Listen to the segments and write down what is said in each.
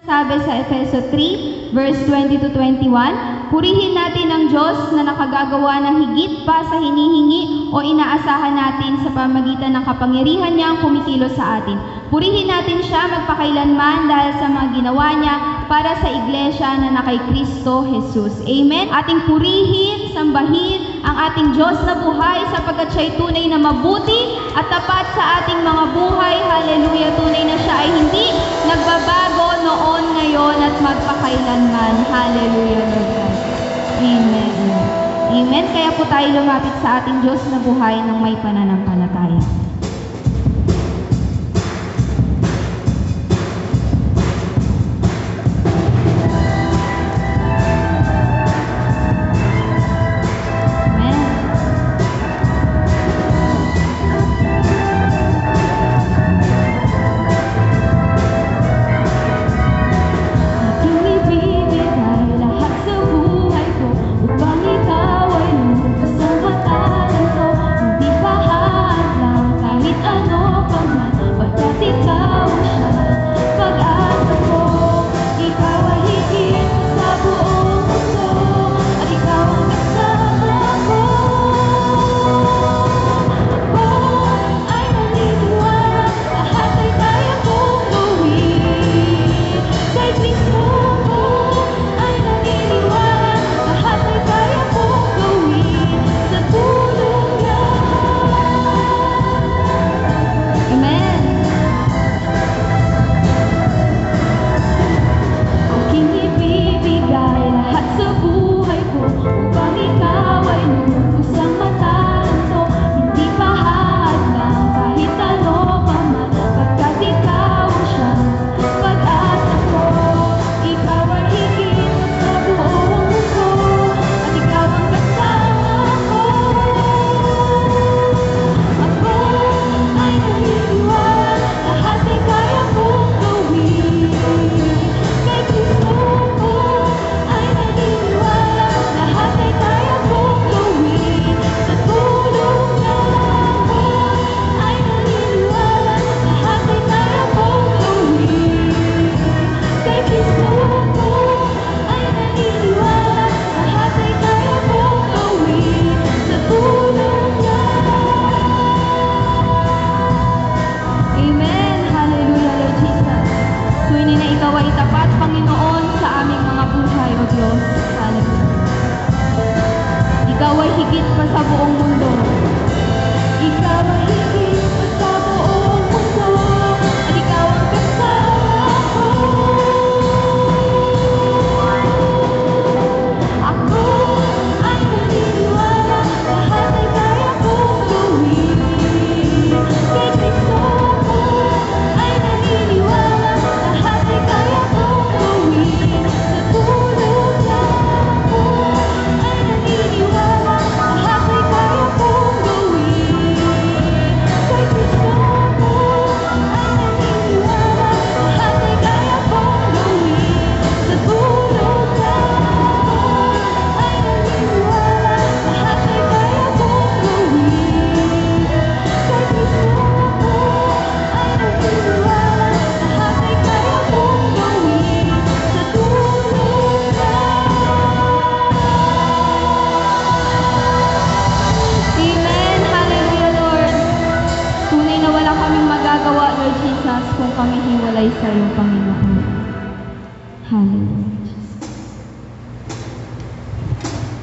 Sabi sa Efeso 3, verse 20 to 21, purihin natin ang Diyos na nakagagawa ng higit pa sa hinihingi o inaasahan natin sa pamagitan ng kapangyarihan niya ang kumikilos sa atin. Purihin natin siya magpakailanman dahil sa mga ginawa niya para sa iglesia na nakay Kristo Jesus. Amen? Ating purihin, sambahin ang ating Diyos na buhay sapagkat siya'y tunay na mabuti at tapat sa ating mga buhay. Hallelujah! Tunay na siya ay hindi nagbabago noon, ngayon at magpakailanman. Hallelujah, Lord God. Amen. Amen. Kaya po tayo lumapit sa ating Diyos na buhay ng may pananampalataya.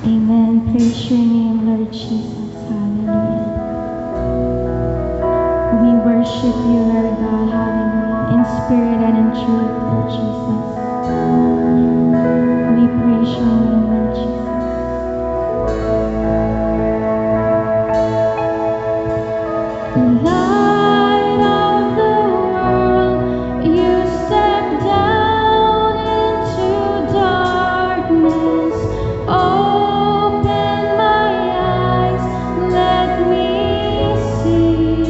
Amen. Praise your name, Lord Jesus. Hallelujah. We worship you, Lord God. Hallelujah. In spirit and in truth, Lord Jesus. We praise your name, Lord Jesus. Light of the world, you step down into darkness. Open my eyes, let me see.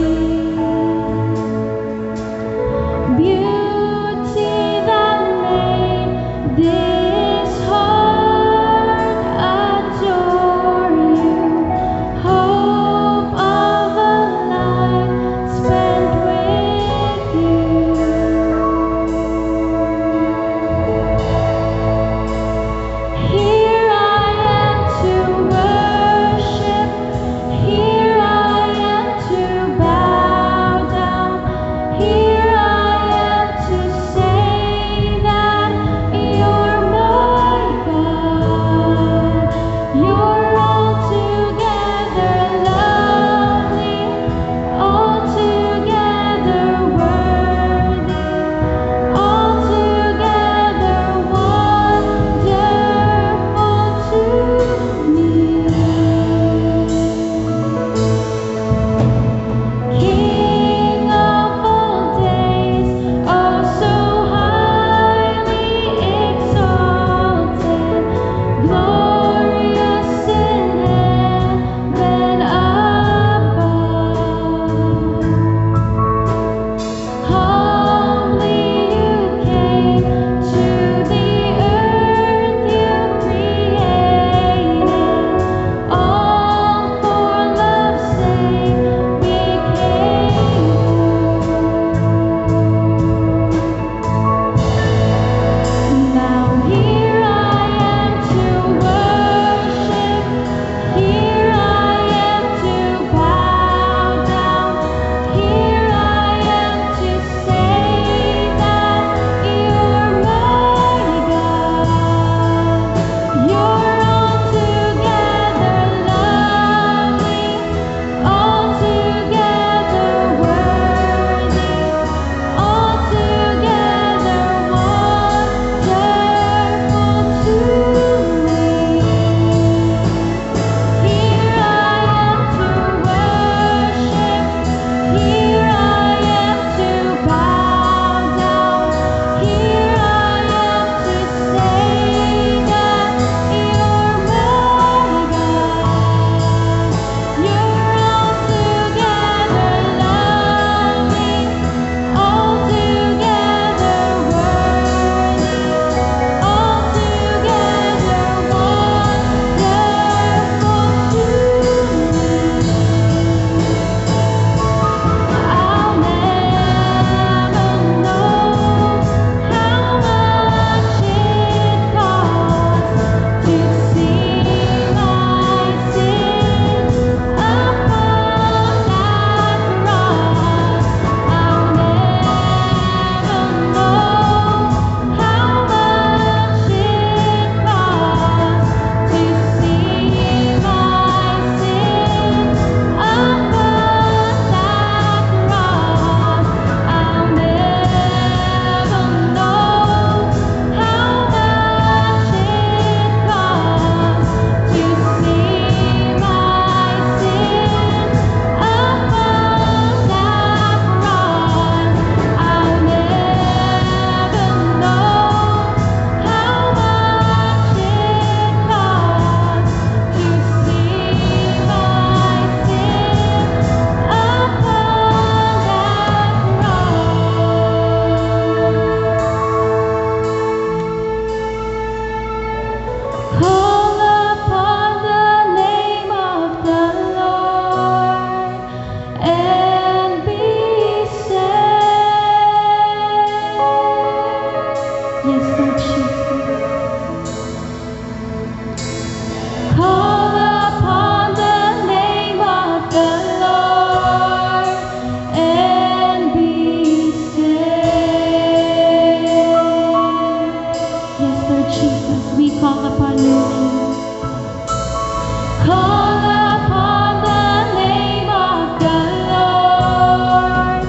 Call upon the name of the Lord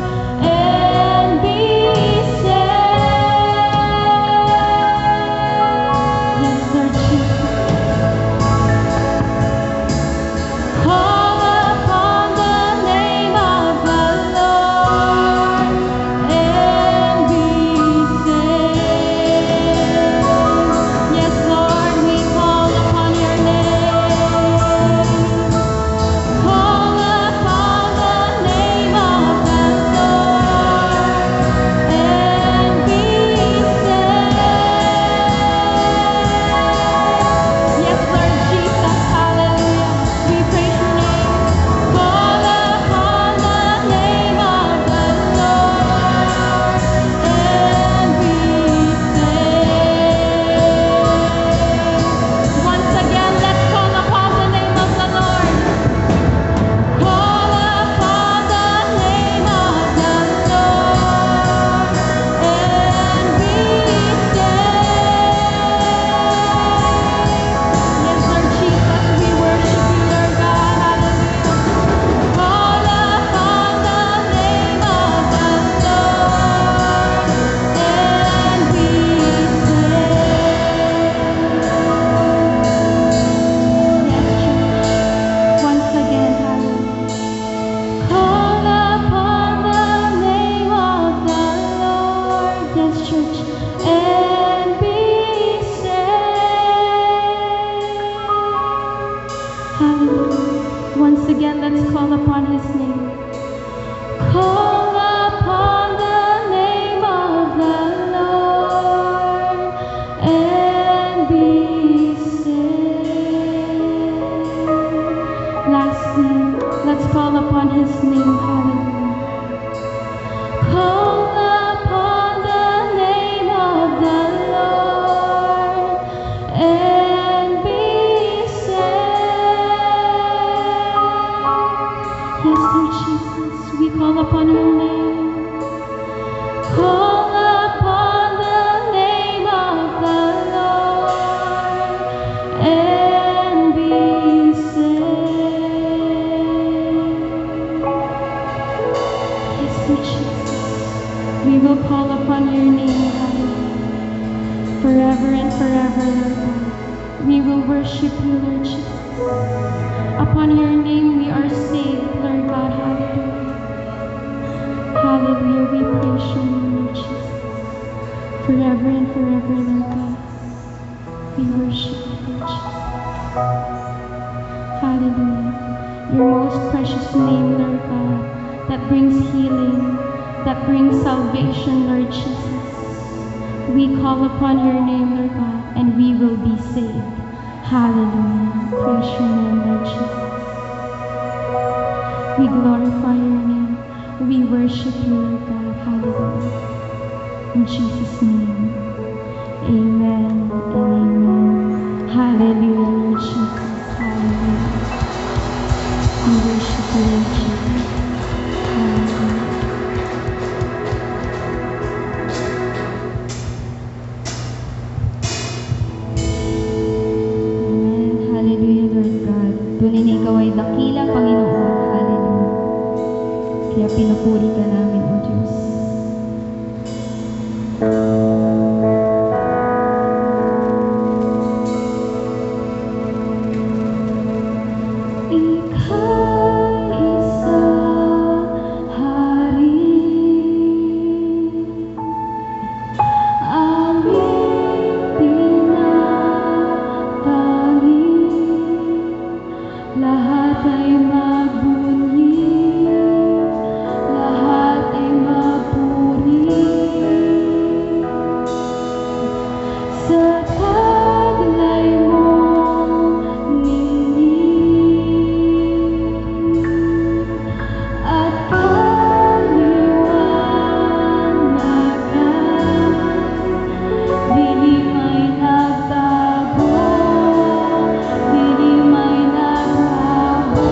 and be saved. Yes, Lord Jesus. Call upon the name of the Lord and be saved. Yes, Lord, we call upon your name. Call upon the name of the Lord and be saved. Yes, Lord Jesus, hallelujah. We praise your name. Call upon the name of the Lord and be saved. Once again, let's call upon the name of the Lord. Call upon the name of the Lord and be saved. Yes, Lord Jesus, we worship you, Lord God. Hallelujah. Call upon the name of the Lord and be saved. Yes, church. Once again, hallelujah. Call upon the name of the Lord, yes, church, and be saved. Hallelujah. Once again, let's call upon his name. Call upon the name of the Lord and be saved. Lastly, let's call upon his name. Hallelujah. Call upon the name of the Lord and be saved. Yes, Lord Jesus, we call upon your name. Call upon the name of the Lord and be saved. Yes, Lord Jesus, we will call upon your name, hallelujah, forever and forever, Lord God. We will worship you, Lord Jesus. Upon your name we are saved, Lord God, hallelujah. Hallelujah, we praise your name, Lord Jesus. Forever and forever, Lord God. We worship you, Lord Jesus. Hallelujah. Your most precious name, Lord God, that brings healing, that brings salvation, Lord Jesus. We call upon your name, Lord God, and we will be saved. Hallelujah. Praise your name, Lord Jesus. We glorify your name. We worship you, Lord God. Hallelujah. In Jesus' name. Amen and amen. Hallelujah, Lord Jesus. Hallelujah. We worship you, Lord Jesus. Hallelujah. Amen. Hallelujah, Lord God. Tunay na ikaw ay dakila, Panginoon. Hallelujah. Kaya pinupuri ka namin, O Diyos. Ika'y isa, Hari, aming pinatanging, lahat ay magbunyi, lahat ay magpuri. Sa taglay mong ningning at kaliwanagan, dilim ay nagtago, dilim ay nagtago.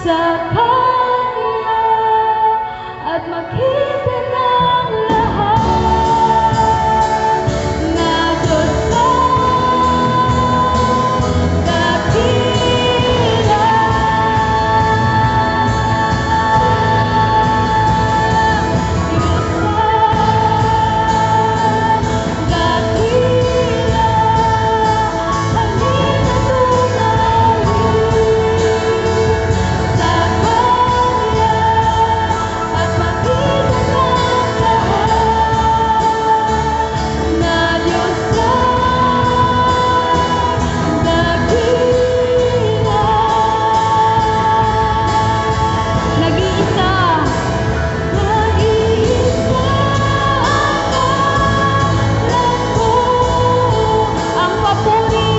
sa Kanya at makita ng lahat na Diyos ang dakila. Diyos ang dakila. Halina tumawid sa Kanya at makita ng lahat na Diyos ang dakila. Nag-iisa, nag-iisa ang ko, ang papuri.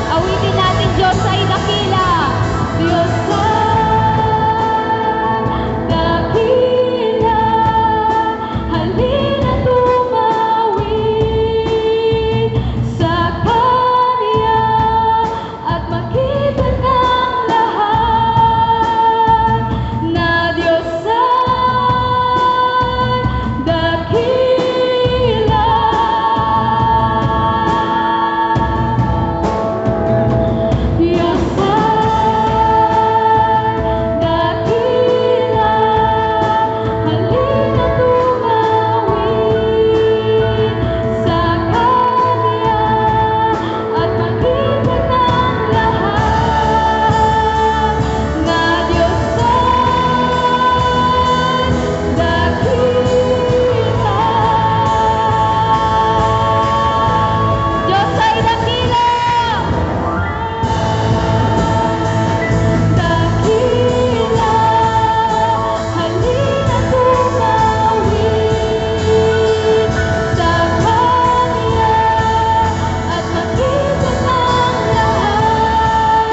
Awitin natin, Diyos ay dakila. Diyos ang dakila. Halina tumawid sa Kanya at makita ng lahat na Diyos ang dakila. Diyos ang dakila. Halina tumawid sa Kanya at makita ng lahat na Diyos ang dakila. Diyos ay dakila. Dakila, halina tumawid sa Kanya at makita ng lahat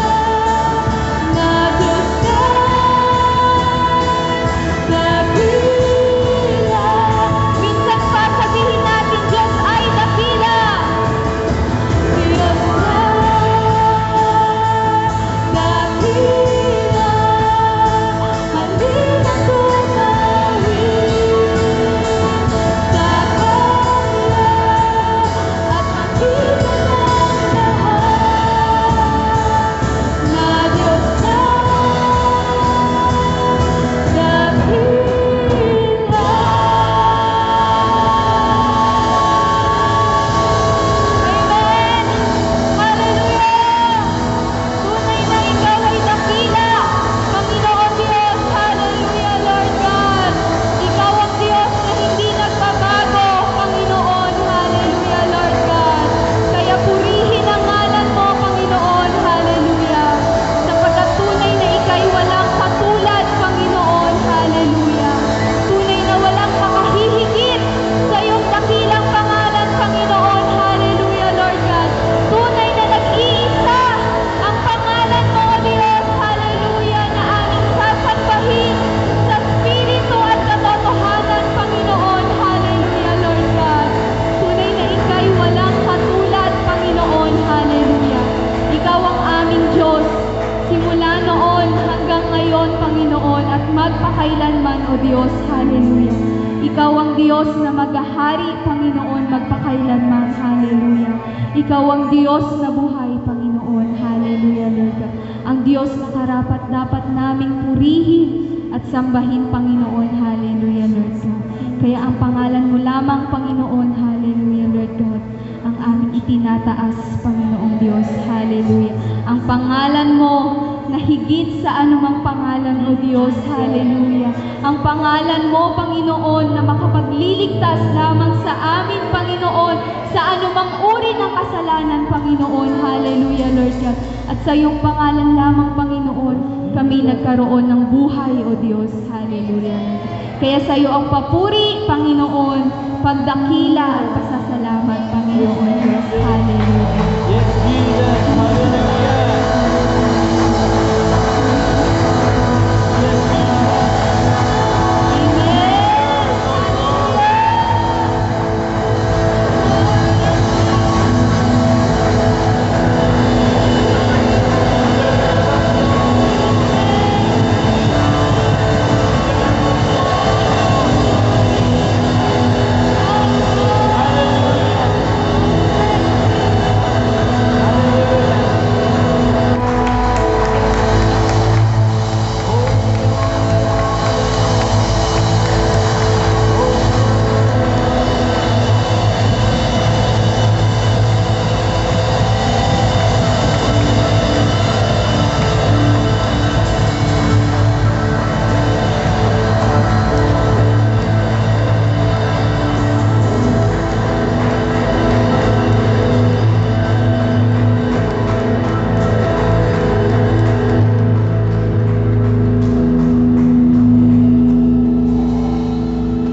na Diyos ang dakila. Minsan pa sabihin natin, Diyos ay dakila. Diyos ang dakila. Halina tumawid sa Kanya at makita ng lahat na Diyos ang dakila. Amen! Hallelujah! Tunay na Ikaw ay dakila, Panginoon Diyos. Hallelujah, Lord God. Ikaw ang Diyos na hindi nagbabago, Panginoon. Hallelujah, Lord God. Kaya purihin ang ngalan mo, Panginoon. Hallelujah. Sapagkat tunay na Ika'y walang katulad, Panginoon. Hallelujah. Tunay na walang makahihigit sa iyong dakilang pangalan, Panginoon. Hallelujah, Lord God. Tunay na nag-iisa ang pangalan mo, O Diyos. Hallelujah, na aming sasambahin sa Espiritu at katotohanan, Panginoon. Hallelujah, Lord God. Tunay na Ika'y walang katulad, Panginoon. Hallelujah. Ikaw ang aming Diyos, simula noon hanggang ngayon, Panginoon, at magpakailanman, O Diyos. Hallelujah. Ikaw ang Diyos na maghahari, Panginoon, magpakailanman. Hallelujah. Ikaw ang Diyos na buhay, Panginoon. Hallelujah, Lord God. Ang Diyos na karapat-dapat naming purihin at sambahin, Panginoon. Hallelujah, Lord God. Kaya ang pangalan mo lamang, Panginoon. Hallelujah, Lord God, ang aming itinataas, Panginoong Diyos. Hallelujah. Hallelujah. Ang pangalan mo na higit sa anumang pangalan, O Diyos. Hallelujah. Ang pangalan mo, Panginoon, na makapagliligtas lamang sa amin, Panginoon, sa anumang uri ng kasalanan, Panginoon. Hallelujah, Lord God. At sa iyong pangalan lamang, Panginoon, kami nagkaroon ng buhay, O Diyos. Hallelujah. Kaya sa iyo ang papuri, Panginoon, pagdakila at pasasalamat, Panginoon Diyos. Hallelujah. Yes, Jesus. Hallelujah. Yes,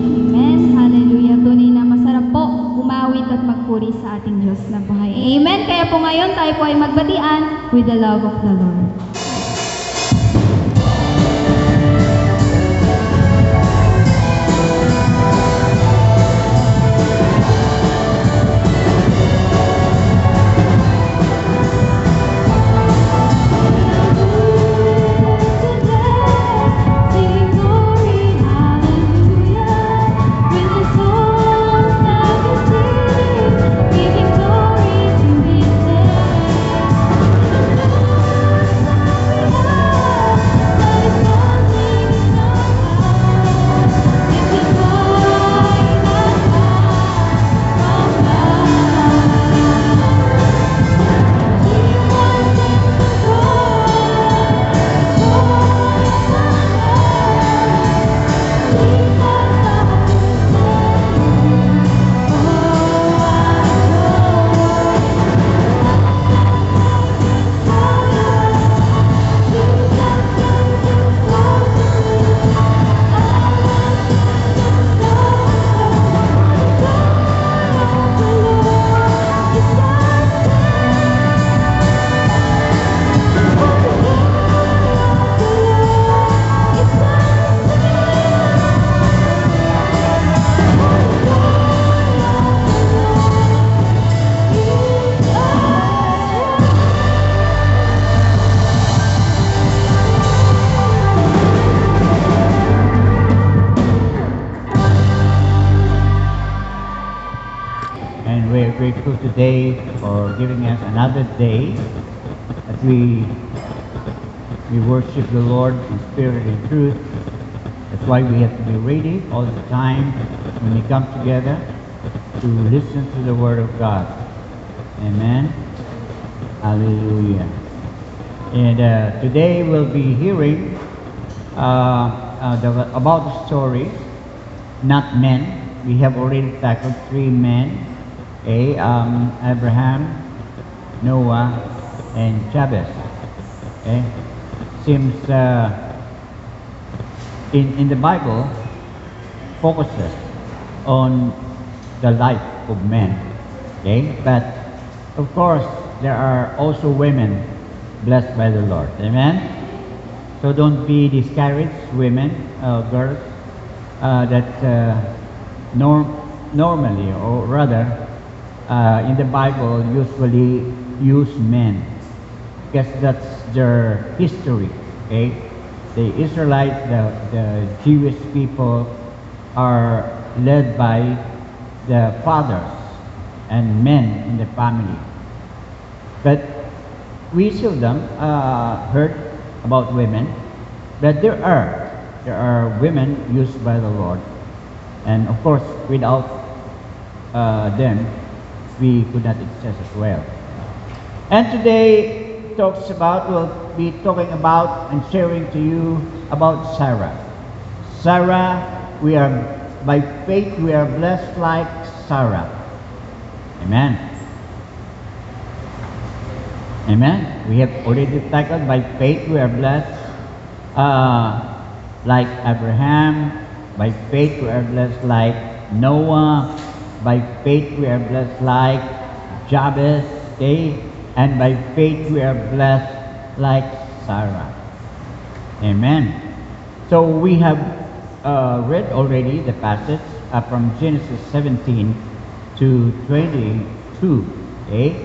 Amen. Hallelujah. Tunay na masarap po umawit at magpuri sa ating Diyos na buhay. Amen. Kaya po ngayon tayo po ay magbatian with the love of the Lord. and we're grateful today for giving us another day as we worship the Lord in spirit and truth. That's why we have to be ready all the time when we come together to listen to the Word of God. Amen. Hallelujah. And today we'll be hearing about the stories, not men. We have already tackled 3 men. Abraham, Noah, and Jabez. Okay? Seems in the Bible focuses on the life of men. Okay? But of course there are also women blessed by the Lord. Amen? So don't be discouraged, women, girls, that normally, or rather, in the Bible usually use men because that's their history. Okay, the Israelites, the Jewish people, are led by the fathers and men in the family. But we seldom heard about women. But there are women used by the Lord, and of course, without them, we could not exist as well. And today we'll be talking about and sharing to you about Sarah. Sarah, by faith we are blessed like Sarah. Amen. Amen. We have already tackled by faith we are blessed like Abraham. By faith we are blessed like Noah. By faith we are blessed like Jabez. Okay? And by faith we are blessed like Sarah. Amen. So we have read already the passage from Genesis 17 to 22. Okay?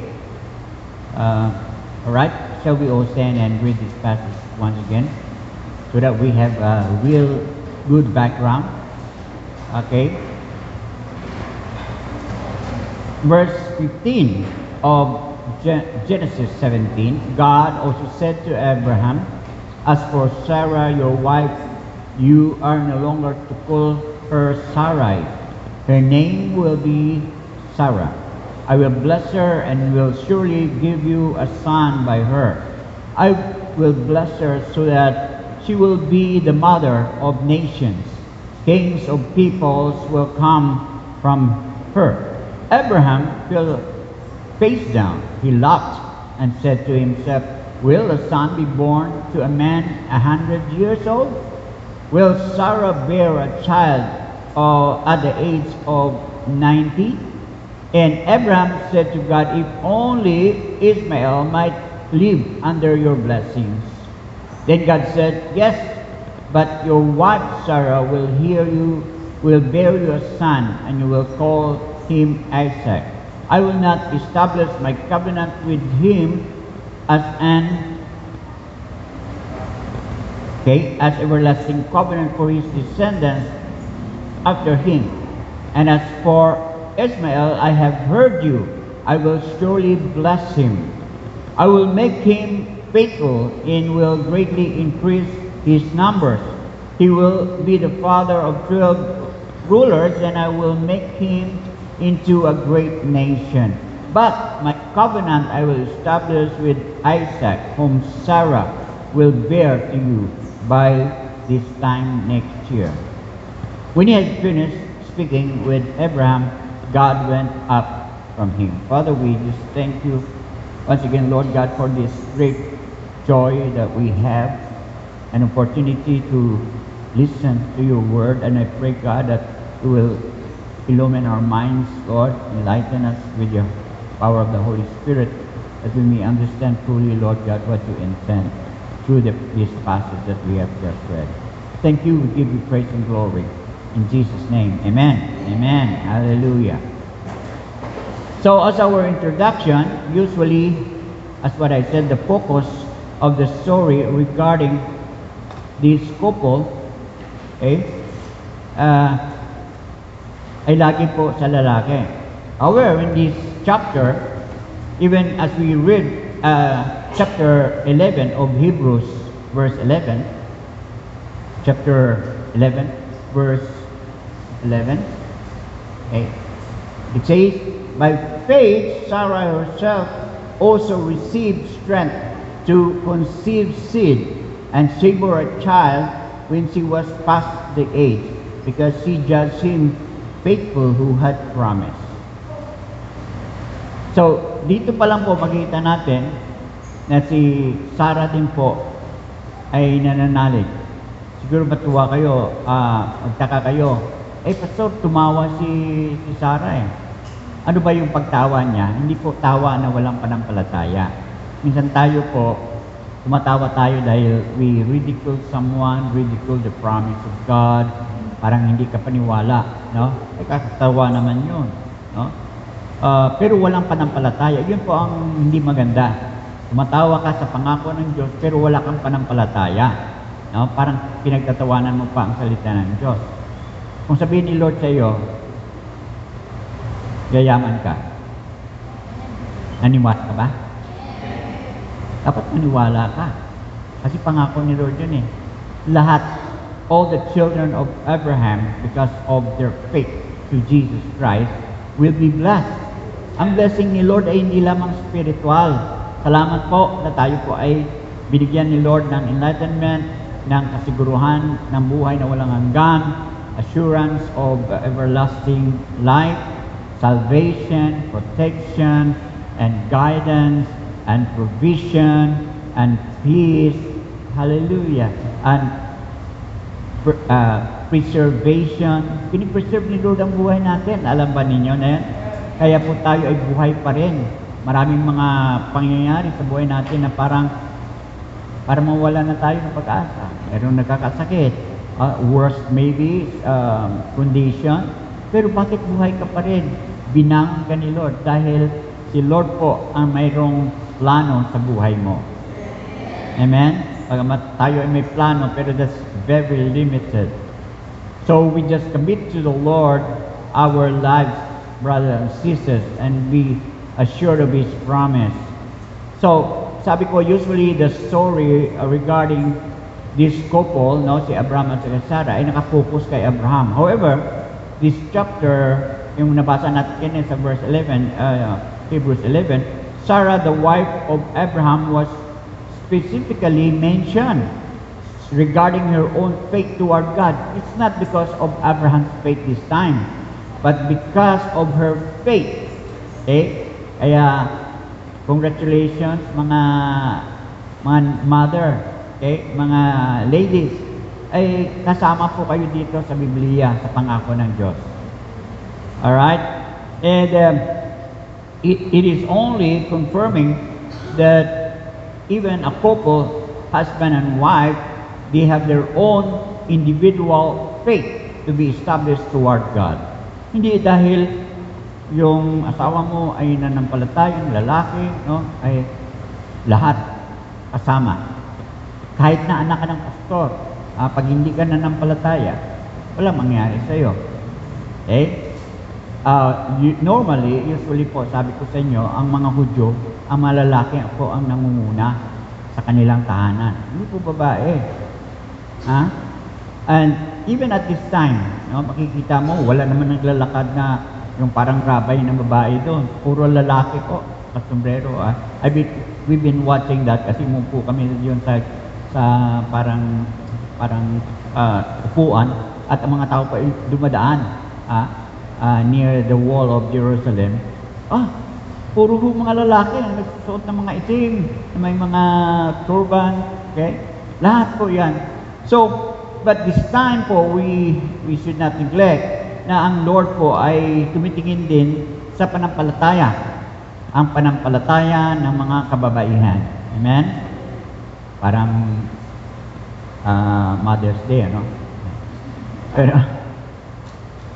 Alright, shall we all stand and read this passage once again so that we have a real good background. Okay? Verse 15 of Genesis 17, God also said to Abraham, "As for Sarah, your wife, you are no longer to call her Sarai. Her name will be Sarah. I will bless her and will surely give you a son by her. I will bless her so that she will be the mother of nations. Kings of peoples will come from her." Abraham fell face down. He laughed and said to himself, "Will a son be born to a man 100 years old? Will Sarah bear a child at the age of 90? And Abraham said to God, "If only Ishmael might live under your blessings." Then God said, "Yes, but your wife Sarah will bear you a son, and you will call him Isaac. I will not establish my covenant with him as everlasting covenant for his descendants after him. And as for Ishmael, I have heard you. I will surely bless him. I will make him faithful and will greatly increase his numbers. He will be the father of 12 rulers, and I will make him into a great nation. But my covenant I will establish with Isaac, whom Sarah will bear to you by this time next year." When he had finished speaking with Abraham, God went up from him. Father, we just thank you once again, Lord God, for this great joy that we have, an opportunity to listen to your word. And I pray, God, that you will illumine our minds, Lord, enlighten us with your power of the Holy Spirit, that we may understand fully, Lord God, what you intend through this passage that we have just read. Thank you. We give you praise and glory. In Jesus' name, amen. Amen. Hallelujah. So as our introduction, usually, as what I said, the focus of the story regarding this couple, ay lagi po sa lalaki. However, in this chapter, even as we read chapter 11 of Hebrews, verse 11, chapter 11, verse 11, it says, "By faith Sarah herself also received strength to conceive seed and she bore a child when she was past the age, because she judged him faithful who had promised." So, dito pa lang po makita natin na si Sarah din po ay nananalig. Siguro matuwa kayo, magtaka kayo, Pastor, tumawa si Sarah eh. Ano ba yung pagtawa niya? Hindi po tawa na walang panampalataya. Minsan tayo po, tumatawa tayo dahil we ridicule someone, ridicule the promise of God, parang hindi ka paniwala, no? Kakatawa naman yun, no? Pero walang panampalataya. Yun po ang hindi maganda. Tumatawa ka sa pangako ng Diyos, pero wala kang panampalataya, no? Parang pinagtatawanan mo pa ang salita ng Diyos. Kung sabihin ni Lord sa iyo, yayaman ka, naniwala ka ba? Dapat maniwala ka. Kasi pangako ni Lord yun eh. Lahat, all the children of Abraham, because of their faith to Jesus Christ, will be blessed. Ang blessing ni Lord ay hindi lamang spiritual. Salamat po na tayo po ay binigyan ni Lord ng enlightenment, ng kasiguruhan ng buhay na walang hanggan, assurance of everlasting life, salvation, protection, and guidance, and provision, and peace. Hallelujah. And preservation. Pinipreserve ni Lord ang buhay natin. Alam ba ninyo na yan? Kaya po tayo ay buhay pa rin. Maraming mga pangyayari sa buhay natin na parang mawala na tayo ng pag-asa. Merong nagkakasakit. Worst maybe condition. Pero bakit buhay ka pa rin? Binang ka ni Lord dahil si Lord po ang mayroong plano sa buhay mo. Amen? Pagamat tayo ay may plano, pero that's very limited. So we just commit to the Lord our lives, brothers and sisters, and be assured of His promise. So, sabi ko, usually the story regarding this couple, no, si Abraham at si Sarah, ay nakafocus kay Abraham. However, this chapter, yung nabasa natin sa verse 11, Hebrews 11, Sarah, the wife of Abraham, was specifically mentioned regarding her own faith toward God. It's not because of Abraham's faith this time, but because of her faith. Okay? Kaya, congratulations mga mother, okay? Mga ladies, ay kasama po kayo dito sa Biblia, sa pangako ng Diyos. Alright? And it is only confirming that even a couple, husband and wife, they have their own individual faith to be established toward God. Hindi dahil yung asawa mo ay nanampalatayang lalaki, no, ay lahat kasama. Kahit na anak ka ng pastor, pag hindi ka nanampalataya, walang mangyari sa iyo. Okay? Normally, usually po, sabi ko sa inyo, ang mga Hudyo, ang mga lalaki po ang nangunguna sa kanilang tahanan. Hindi po babae. And even at this time, no, makikita mo, wala naman naglalakad na yung parang rabay na babae doon. Puro lalaki po, kasombrero. We've been watching that kasi po kami yun sa parang upuan at ang mga tao pa dumadaan near the wall of Jerusalem. Puro mga lalaki ang nagsusuot ng mga itim, may mga turban, okay? Lahat po yan. So, but this time po, we should not neglect na ang Lord po ay tumitingin din sa panampalataya. Ang panampalataya ng mga kababaihan. Amen? Parang Mother's Day, ano? Pero,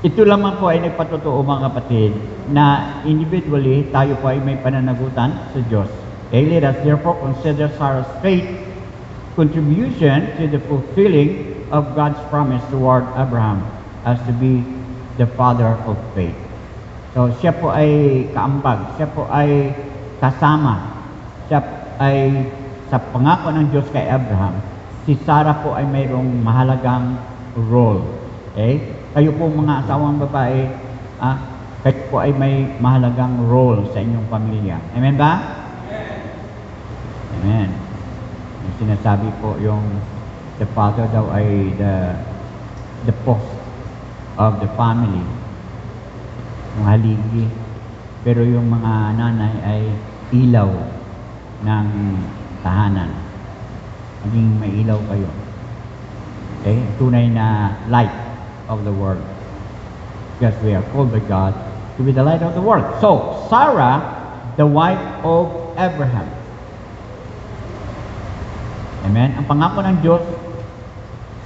ito lamang po ay nagpatotoo mga kapatid na individually tayo po ay may pananagutan sa Diyos. Okay, let us therefore consider Sarah's faith contribution to the fulfilling of God's promise toward Abraham as to be the father of faith. So siya po ay kaambag, siya po ay kasama, siya ay sa pangako ng Diyos kay Abraham. Si Sarah po ay mayroong mahalagang role. Okay? Kayo po mga asawang babae, kayo po ay may mahalagang role sa inyong pamilya. Amen ba? Amen. Yung sinasabi po yung the father daw ay the post of the family, yung haligi. Pero yung mga nanay ay ilaw ng tahanan. Maging may ilaw kayo. Okay? Tunay na light of the world. Because we are called by God to be the light of the world. So, Sarah, the wife of Abraham. Amen? Ang pangako ng Diyos,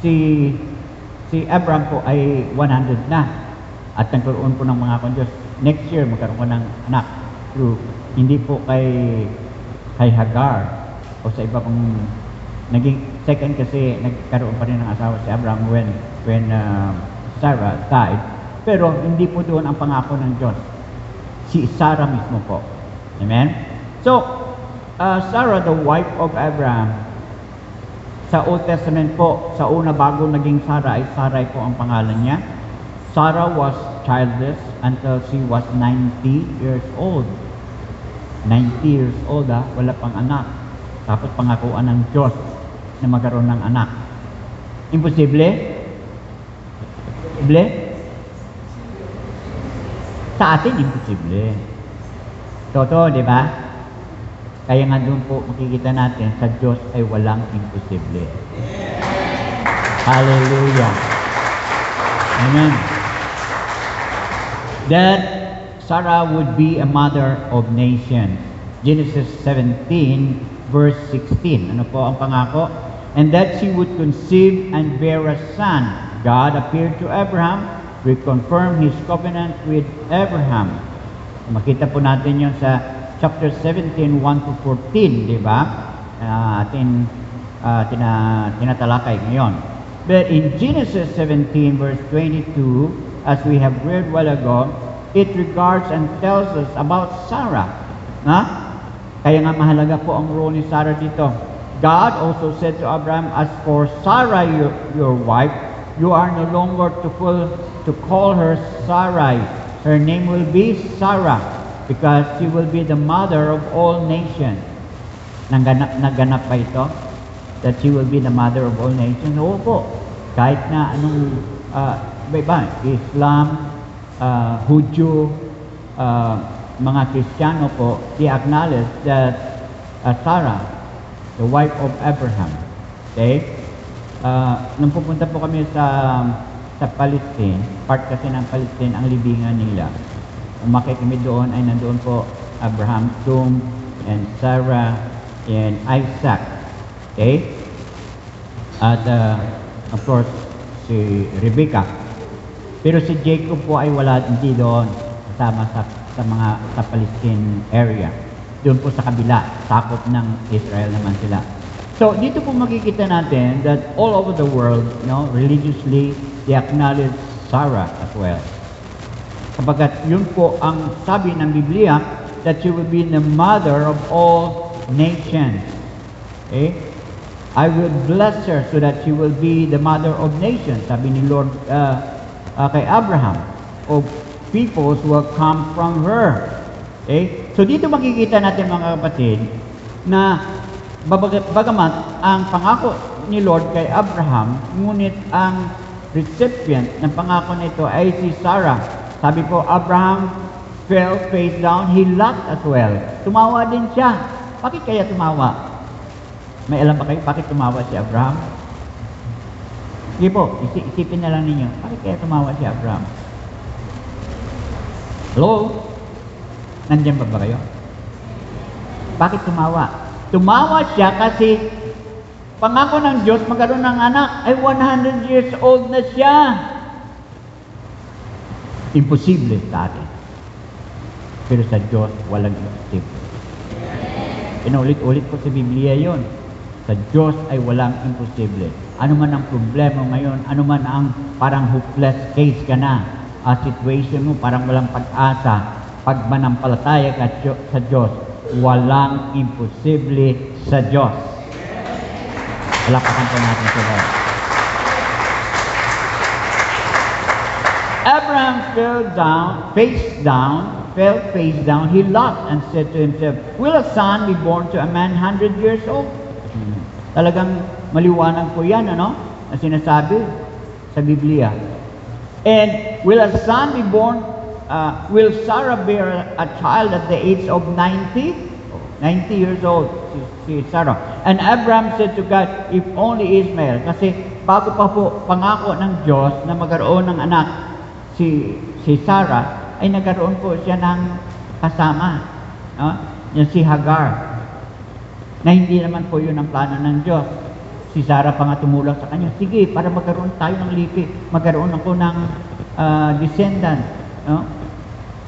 si Abraham po ay 100 na. At nagkaroon po ng pangako ng Diyos. Next year, magkaroon ko ng anak. Through, hindi po kay Hagar o sa iba pang naging second kasi nagkaroon pa rin ng asawa si Abraham when Sarah died. Pero hindi po doon ang pangako ng Diyos. Si Sarah mismo po. Amen? So, Sarah, the wife of Abraham, sa Old Testament po, sa una bago naging Sarah, ay Sarai po ang pangalan niya. Sarah was childless until she was 90 years old. 90 years old, wala pang anak. Tapos pangakuan ng Diyos na magkaroon ng anak. Imposible? Imposible? Sa atin, imposible. Totoo, di ba? Kaya nga doon po makikita natin, sa Diyos ay walang imposible. Hallelujah. Amen. That Sarah would be a mother of nations. Genesis 17, verse 16. Ano po ang pangako? And that she would conceive and bear a son. God appeared to Abraham, reconfirmed His covenant with Abraham. Makita po natin yun sa chapter 17, 1-14, di ba? Tinatalakay ngayon. But in Genesis 17, verse 22, as we have read while ago, it regards and tells us about Sarah. Kaya nga mahalaga po ang role ni Sarah dito. God also said to Abraham, as for Sarah, your wife, you are no longer to call her Sarai. Her name will be Sarah, because she will be the mother of all nations. Naganap pa ito? That she will be the mother of all nations? Oo po. Kahit na anong iba, Islam, Hudyo, mga Kristiyano po, they acknowledge that Sarah, the wife of Abraham. Okay? Nung pupunta po kami sa Palestine, part kasi ng Palestine ang libingan nila. Umakit kami doon, ay nandoon po Abraham, tomb, and Sarah, and Isaac. Okay? At of course, si Rebecca. Pero si Jacob po ay wala, hindi doon, kasama sa Palestine area. Doon po sa kabila, sakop ng Israel naman sila. So, dito po makikita natin that all over the world, religiously, they acknowledge Sarah as well. Sabagat yun po ang sabi ng Biblia, that she will be the mother of all nations. Okay? I will bless her so that she will be the mother of nations. Sabi ni Lord kay Abraham, of peoples will come from her. Okay? So dito makikita natin mga kapatid na bagamat ang pangako ni Lord kay Abraham, ngunit ang recipient ng pangako nito ay si Sarah. Sabi po, Abraham fell face down, he laughed as well. Tumawa din siya. Bakit kaya tumawa? May alam ba kayo bakit tumawa si Abraham? Sige po, isipin na lang ninyo. Bakit kaya tumawa si Abraham? Hello? Nandiyan ba kayo? Bakit tumawa? Tumawa siya kasi pangako ng Diyos magkaroon ng anak ay 100 years old na siya. Imposible sa atin. Pero sa Diyos, walang imposible. Inulit-ulit ko sa Biblia yon. Sa Diyos ay walang imposible. Ano man ang problema ngayon, ano man ang parang hopeless case ka na, situation mo parang walang pag-asa, pag manampalataya ka sa Diyos, walang imposible sa Diyos. Palapakan po natin sa Lord. Abraham fell face down, he laughed and said to himself, will a son be born to a man 100 years old? Talagang maliwanag po yan, na sinasabi sa Biblia. And will a son be born, will Sarah bear a child at the age of 90? 90 years old, si Sarah. And Abraham said to God, if only Ishmael. Kasi bago pa po pangako ng Diyos na magkaroon ng anak si Sarah, ay nagkaroon po siya ng kasama. Yung si Hagar. Na hindi naman po yun ang plano ng Diyos. Si Sarah pa nga tumulong sa kanya, sige, para magkaroon tayo ng lipi, magkaroon ako ng descendant.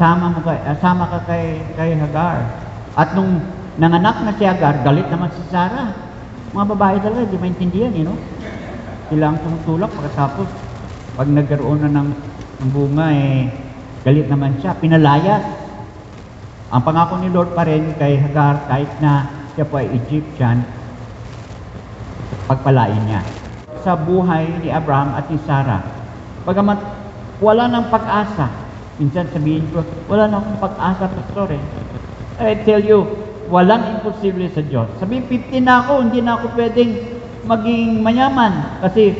Sama ka kay Hagar. At nung nanganak na si Hagar, galit naman si Sarah. Mga babae talaga, di maintindihan, Sila ang tumutulak, pagkatapos, pag nagkaroon na ng bunga, galit naman siya, pinalayas. Ang pangako ni Lord pa rin kay Hagar, kahit na siya po ay Egyptian, pagpalain niya. Sa buhay ni Abraham at ni Sarah, bagamat wala ng pag-asa, minsan sabihin ko, wala na akong pag-asa, pastor I tell you, walang imposible sa Diyos. Sabi, 50 na ako, hindi na ako pwedeng maging mayaman. Kasi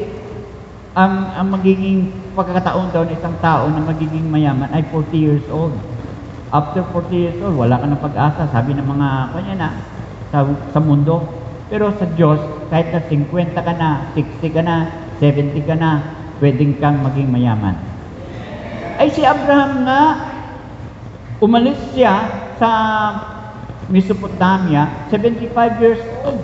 ang magiging pagkakataon daw ng isang tao na magiging mayaman ay 40 years old. After 40 years old, wala ka ng pag-asa, sabi ng mga kanya na sa mundo. Pero sa Diyos, kahit na 50 ka na, 60 ka na, 70 ka na, pwedeng kang maging mayaman. Ay si Abraham nga, umalis siya sa Mesopotamia, 75 years old.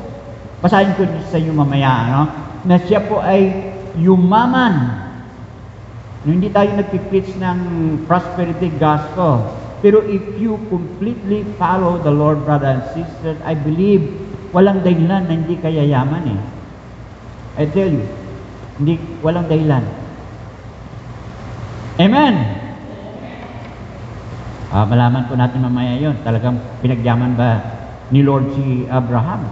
Basahin ko sa inyo mamaya, no? Na siya po ay yumaman. No, hindi tayo nagpipreach ng prosperity gospel. Pero if you completely follow the Lord, brother and sisters, I believe walang dahilan na hindi ka yayaman eh. I tell you, walang dahilan. Amen! Malaman po natin mamaya yun. Talagang pinagyaman ba ni Lord si Abraham?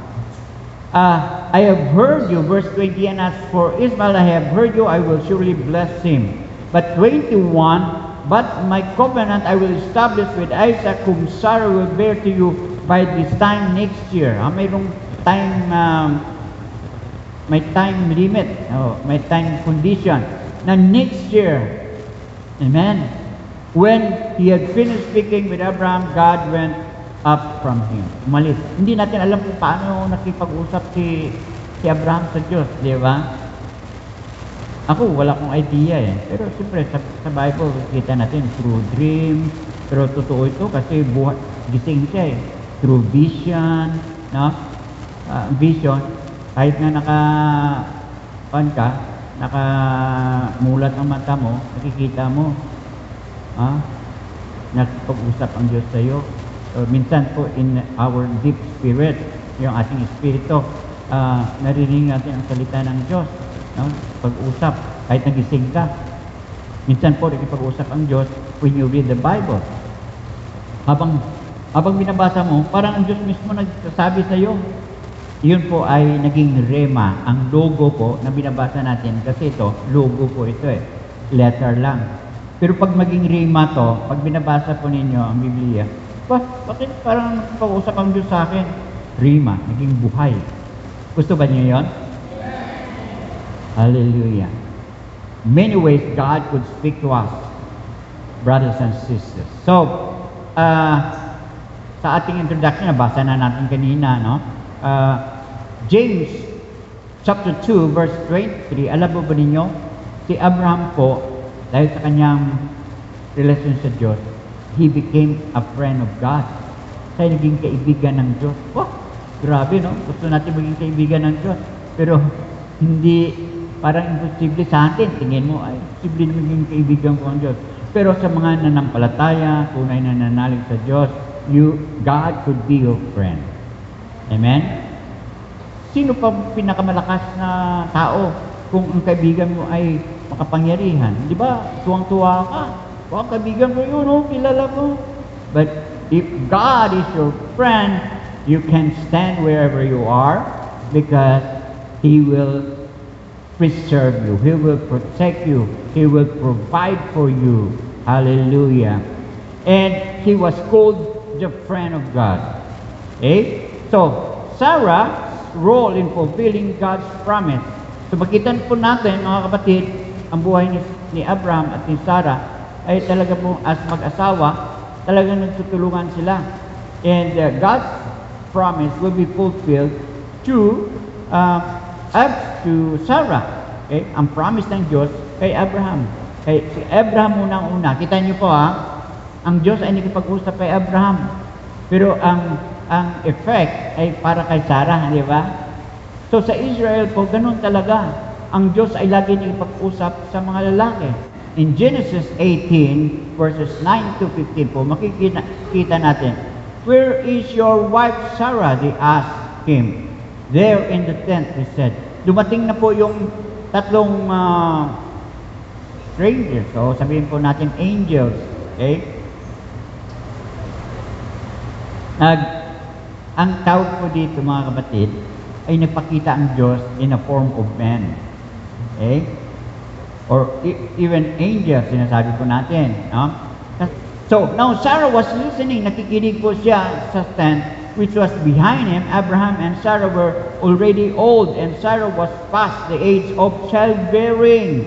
I have heard you, verse 20, and as for Ismael, I have heard you, I will surely bless him. But 21, but my covenant I will establish with Isaac, whom Sarah will bear to you by this time next year. Mayroong time, may time limit, may time condition, na next year. Amen. When he had finished speaking with Abraham, God went up from him. Umalis. Hindi natin alam kung paano nakipag-usap si Abraham sa Diyos, di ba? Ako, wala akong idea eh. Pero siyempre, sa Bible, kita natin through dreams. Pero totoo ito kasi gising siya eh. Through vision, no? Vision. Kahit nga nakamulat ang mata mo, nakikita mo, nakipag-usap ang Diyos sa iyo. Minsan po in our deep spirit, yung ating espiritu, naririnig natin ang salita ng Diyos. No? Pag-usap, kahit nagising ka. Minsan po nakipag-usap ang Diyos when you read the Bible. Habang binabasa mo, parang ang Diyos mismo nagsasabi sa iyo. Yun po ay naging rema, ang logo po na binabasa natin. Kasi ito, logo po ito eh. Letter lang. Pero pag maging rema to, pag binabasa po ninyo ang Biblia, bakit parang pag-usap ang Diyos sa akin? Rema, naging buhay. Gusto ba niyo yun? Hallelujah. Many ways God could speak to us, brothers and sisters. So, sa ating introduction, nabasa na natin kanina, no? James chapter 2 verse 23, alam mo ba ninyo, si Abraham po, dahil sa kanyang relasyon sa Diyos, he became a friend of God. Siya naging kaibigan ng Diyos. Grabe, no? Gusto natin maging kaibigan ng Diyos. Pero hindi, parang imposible sa atin. Tingin mo, ay, imposible na maging kaibigan ko ang Diyos. Pero sa mga nanampalataya, tunay na nanalig sa Diyos, God could be your friend. Amen? Sino pa pinakamalakas na tao kung ang kaibigan mo ay makapangyarihan? Di ba? Tuwang-tuwa ka. Kaibigan ko yun, kilala ko. But if God is your friend, you can stand wherever you are because He will preserve you. He will protect you. He will provide for you. Hallelujah. And he was called the friend of God. Okay? So, Sarah's role in fulfilling God's promise. So, makita po natin, mga kapatid, ang buhay ni Abraham at ni Sarah ay talaga po as mag-asawa, talagang nagtutulungan sila. And God's promise will be fulfilled to Sarah. Okay? Ang promise ng Diyos kay Abraham. Kay si Abraham unang-una. Kita niyo po ang Diyos ay nakipag-usap kay Abraham. Pero ang effect ay para kay Sarah, di ba? So sa Israel po, ganun talaga. Ang Diyos ay lagi nakipag-usap sa mga lalaki. In Genesis 18, verses 9 to 15 po, makikita natin, "Where is your wife Sarah?" They asked him. "There in the tent," he said. Dumating na po yung tatlong strangers. So, sabihin po natin angels. Okay? Ang tawag po dito, mga kapatid, ay nagpakita ang Diyos in a form of man. Okay? Or even angels, sinasabi po natin. No? So, now Sarah was listening. Nakikinig po siya sa tent, which was behind him. Abraham and Sarah were already old, and Sarah was past the age of childbearing.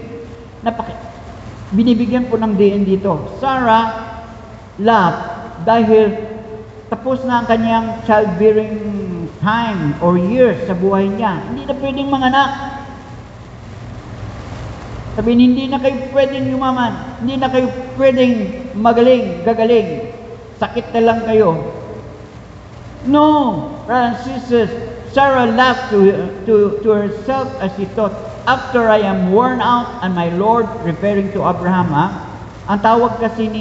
Binibigyan po ng diin dito. Sarah laughed dahil tapos na ang kanyang childbearing time or years sa buhay niya. Hindi na pwedeng manganak. Sabihin, hindi na kayo pwedeng yumaman. Hindi na kayo pwedeng gagaling. Sakit na lang kayo. No, brothers and sisters, Sarah laughed to herself as she thought, after I am worn out and my Lord, referring to Abraham, ang tawag kasi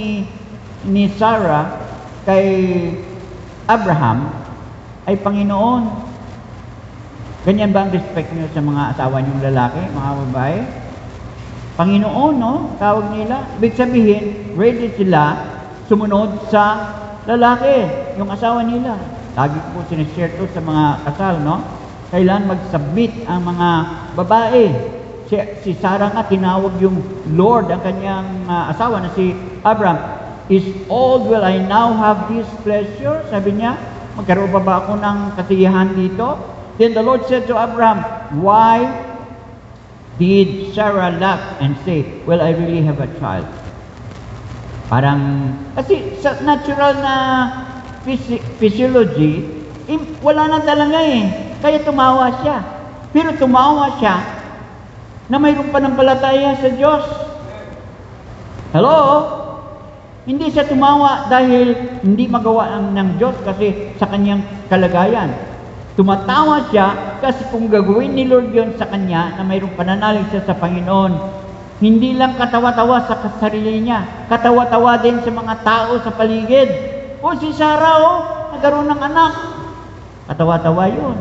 ni Sarah kay Abraham ay Panginoon. Ganyan ba ang respect niyo sa mga asawa niyong lalaki, mga babae? Panginoon, no? Tawag nila. Ibig sabihin, ready sila sumunod sa lalaki, yung asawa nila. Lagi ko sinishare to sa mga kasal, no? Kailan mag-submit ang mga babae. Si Sarah nga, tinawag yung Lord, ang kanyang asawa na si Abraham. Is old, will I now have this pleasure? Sabi niya, magkaroon ba ako ng kasiyahan dito? Then the Lord said to Abraham, why did Sarah laugh and say, well, I really have a child? Parang, kasi sa natural na physiology, wala na talaga eh. Kaya tumawa siya. Pero tumawa siya na mayroong pananampalataya sa Diyos. Hello? Hindi siya tumawa dahil hindi magawa ng Diyos kasi sa kanyang kalagayan. Tumatawa siya kasi kung gagawin ni Lord yun sa kanya na mayroong pananalig siya sa Panginoon, hindi lang katawa-tawa sa sarili niya, katawa-tawa din sa mga tao sa paligid. O si Sarah, nagkaroon ng anak. Katawa-tawa yun.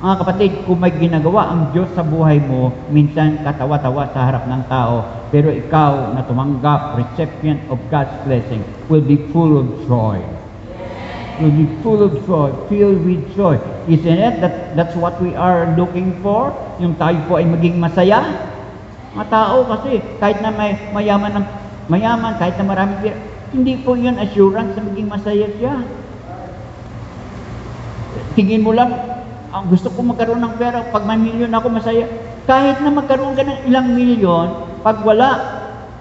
Mga kapatid, kung may ginagawa ang Diyos sa buhay mo, minsan katawa-tawa sa harap ng tao, pero ikaw na tumanggap, recipient of God's blessing, will be full of joy. Will be full of joy, filled with joy. Isn't it? That's what we are looking for? Yung tayo po ay maging masaya? Mga tao kasi, kahit na may mayaman, kahit na maraming pera, hindi po yun assurance na maging masaya siya. Tingin mo lang, gusto ko magkaroon ng pera, pag may milyon ako, masaya. Kahit na magkaroon ka ng ilang milyon, pag wala,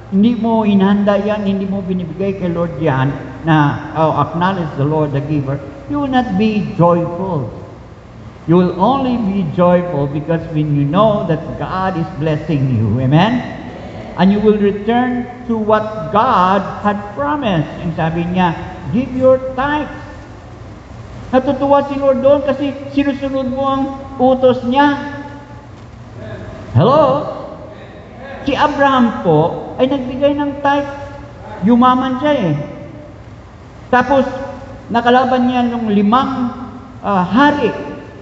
hindi mo inahanda yan, hindi mo binibigay kay Lord yan, na acknowledge the Lord, the giver, you will not be joyful. You will only be joyful because when you know that God is blessing you. Amen? And you will return to what God had promised. Yung sabi niya, give your tithes. Natutuwa si Lord doon kasi sinusunod mo ang utos niya. Hello? Si Abraham po ay nagbigay ng tithe. Yumaman siya eh. Tapos, nakalaban niya yung 5 hari.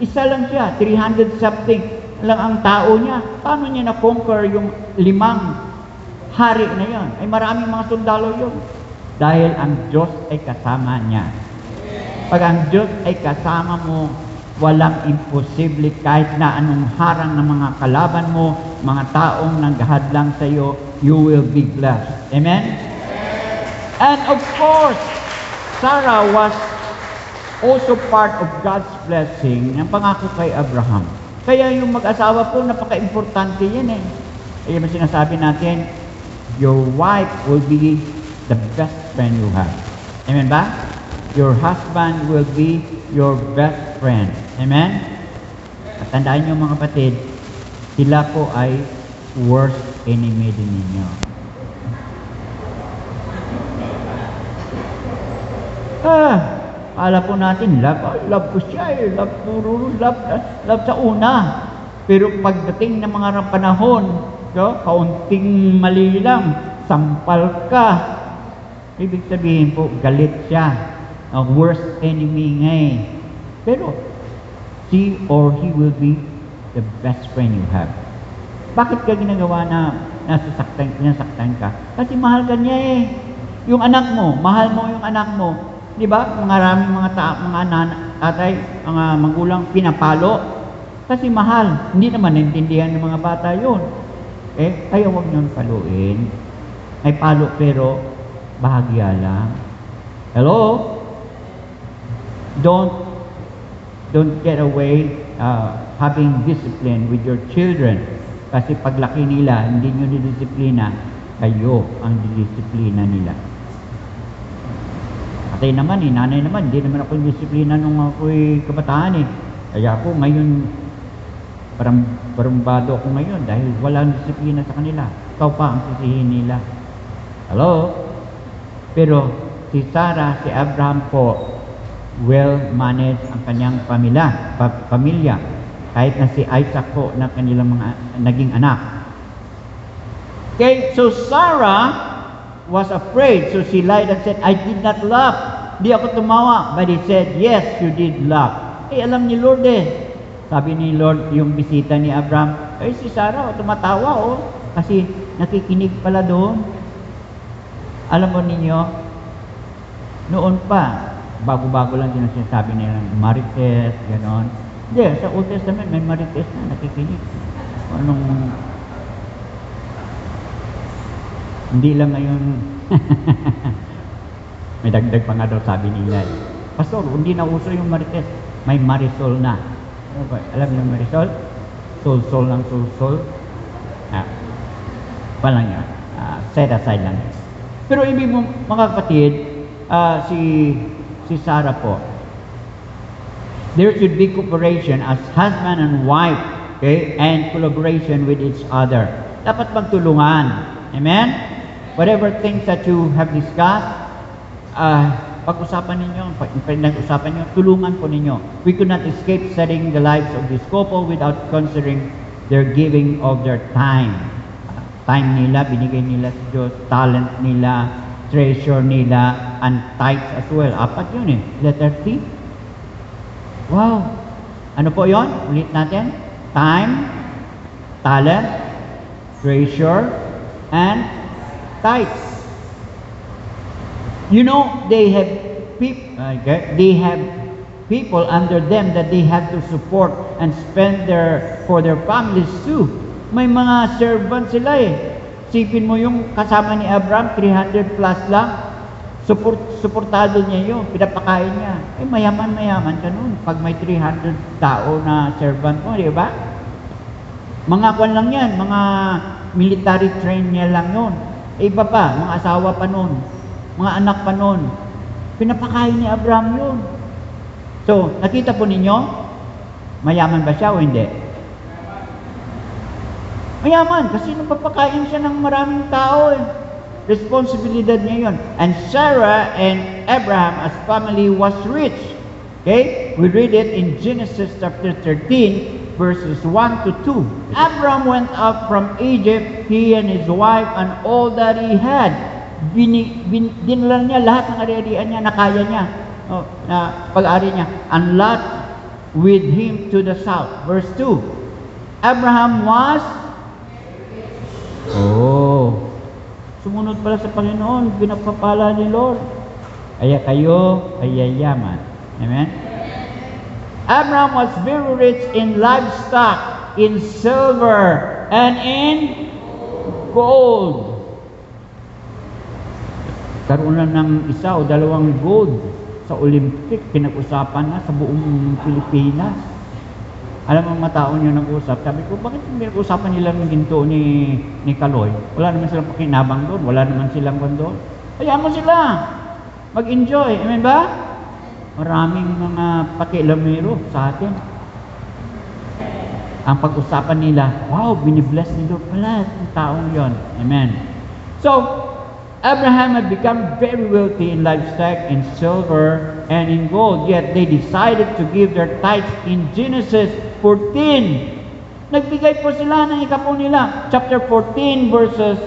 Isa lang siya, 300 something lang ang tao niya. Paano niya na-conquer yung 5 hari na yon? Ay maraming mga sundalo yon. Dahil ang Diyos ay kasama niya. Pag ang Diyos ay kasama mo, walang imposible kahit na anong harang ng mga kalaban mo, mga taong nanghadlang sa iyo, you will be blessed. Amen? And of course, Sarah was also part of God's blessing ng pangako kay Abraham. Kaya yung mag-asawa po, napaka-importante yan eh. Kaya yung sinasabi natin, your wife will be the best friend you have. Amen ba? Your husband will be your best friend. Amen? At tandaan nyo mga kapatid, sila po ay worst enemy din ninyo. Akala po natin, love ko siya eh, love sa una. Pero pagdating ng mga panahon, kaunting mali lang, sampal ka. Ibig sabihin po, galit siya. Ang worst enemy nga eh. Pero, she or he will be the best friend you have. Bakit ka ginagawa na nasasaktan ka? Kasi mahal ka niya eh. Yung anak mo, mahal mo yung anak mo. Di ba? Maraming mga tatay, mga magulang pinapalo. Kasi mahal. Hindi naman naintindihan ng mga bata yun. Kaya huwag niyong paluin. May palo pero bahagya lang. Hello? Don't get away having discipline with your children. Kasi paglaki nila, hindi nyo nidisiplina, kayo ang didisiplina nila. Kasi naman nanay naman, hindi naman ako disiplina nung ako'y kabataan Kaya ako ngayon, parang barumbado ako ngayon dahil walang disiplina sa kanila. Ikaw pa ang sisihin nila. Hello? Pero si Sarah, si Abraham po, well-managed ang kanyang pamilya. Kahit na si Isaac po na kanilang mga naging anak. Okay, so Sarah was afraid. So she lied and said, I did not laugh. Di ako tumawa. But he said, yes, you did laugh. Alam ni Lord Sabi ni Lord, yung bisita ni Abraham, si Sarah tumatawa kasi nakikinig pala doon. Alam mo ninyo, noon pa, bago-bago lang din ang sinasabi nila, marites, gano'n. Hindi, sa Old Testament may marites na nakikinig. Hindi lang ngayon, may dagdag pa nga daw sabi nila. Pastor, hindi na uso yung marites, may marisol na. Alam niyo marisol? Sol lang, sol. Walang yan. Set aside lang. Pero ibig mo, mga kapatid, si Sarah po, there should be cooperation as husband and wife, okay, and collaboration with each other. Dapat magtulungan. Amen? Whatever things that you have discussed, pag-usapan ninyo, pinag-usapan nyo, tulungan po ninyo. We could not escape setting the lives of this couple without considering their giving of their time. Time nila, binigay nila sa Diyos, talent nila, treasure nila, and tithes as well. 4 yun Letter T. Wow! Ano po yon? Ulit natin. Time, talent, treasure, and tithes. You know, they have people under them that they have to support and spend for their families too. May mga servants sila Sipin mo yung kasama ni Abraham, 300 plus lang. Suportado niya yun, pinapakain niya. Mayaman ka nun pag may 300 tao na servant mo, di ba? Mga kwan lang yan, mga military train niya lang yun. Iba pa, mga asawa pa nun, mga anak pa nun. Pinapakain ni Abraham yun. So, nakita po ninyo, mayaman ba siya o hindi? Mayaman, kasi napapakain siya ng maraming tao Responsibilidad niya yun. And Sarah and Abraham as family was rich. Okay? We read it in Genesis chapter 13, verses 1 to 2. Abraham went up from Egypt, he and his wife, and all that he had. Dinala niya lahat ng ari-arian niya, nakaya niya, na pag-ari niya. And Lot with him to the south. Verse 2. Abraham was sumunod pala sa Panginoon, pinapapala ni Lord. Kaya kayo ay yayaman. Amen? Abraham was very rich in livestock, in silver, and in gold. Karoon na ng 1 o 2 gold sa Olympic, pinag-usapan na sa buong Pilipinas. Alam mo, mga tao nyo nag-usap, sabi ko, bakit pinag-usapan nila ng ginto ni Kaloy? Wala naman silang pakinabang doon, wala naman silang doon. Hayaan mo sila, mag-enjoy, amen ba? Maraming mga pakialamero sa atin. Ang pag-usapan nila, wow, binibless ni Lord pala yung taong yon. Amen. So, Abraham had become very wealthy in livestock, in silver, and in gold. Yet they decided to give their tithes in Genesis 14. Nagbigay po sila ng ikapo nila. Chapter 14 verses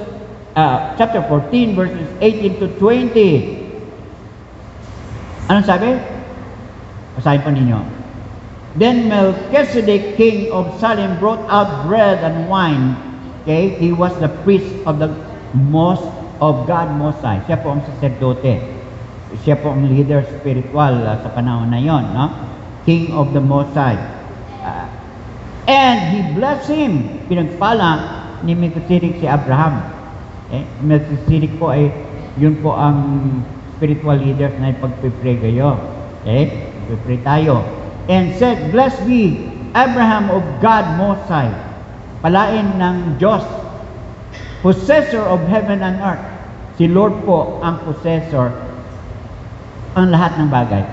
18 to 20. Anong sabi? Basahin po ninyo. Then Melchizedek, king of Salem, brought out bread and wine. Okay? He was the priest of the most of God Most High. Siya po ang sacerdote. Siya po ang leader spiritual sa panahon na yon, no? King of the Most High. And he blessed him. Pinagpala ni Melchizedek si Abraham. Melchizedek po ay yun po ang spiritual leaders na pagpipray kayo. Okay? Pagpipray tayo. And said, "Blessed be Abraham of God Most High." Palain ng Diyos, possessor of heaven and earth. Si Lord po ang possessor ang lahat ng bagay.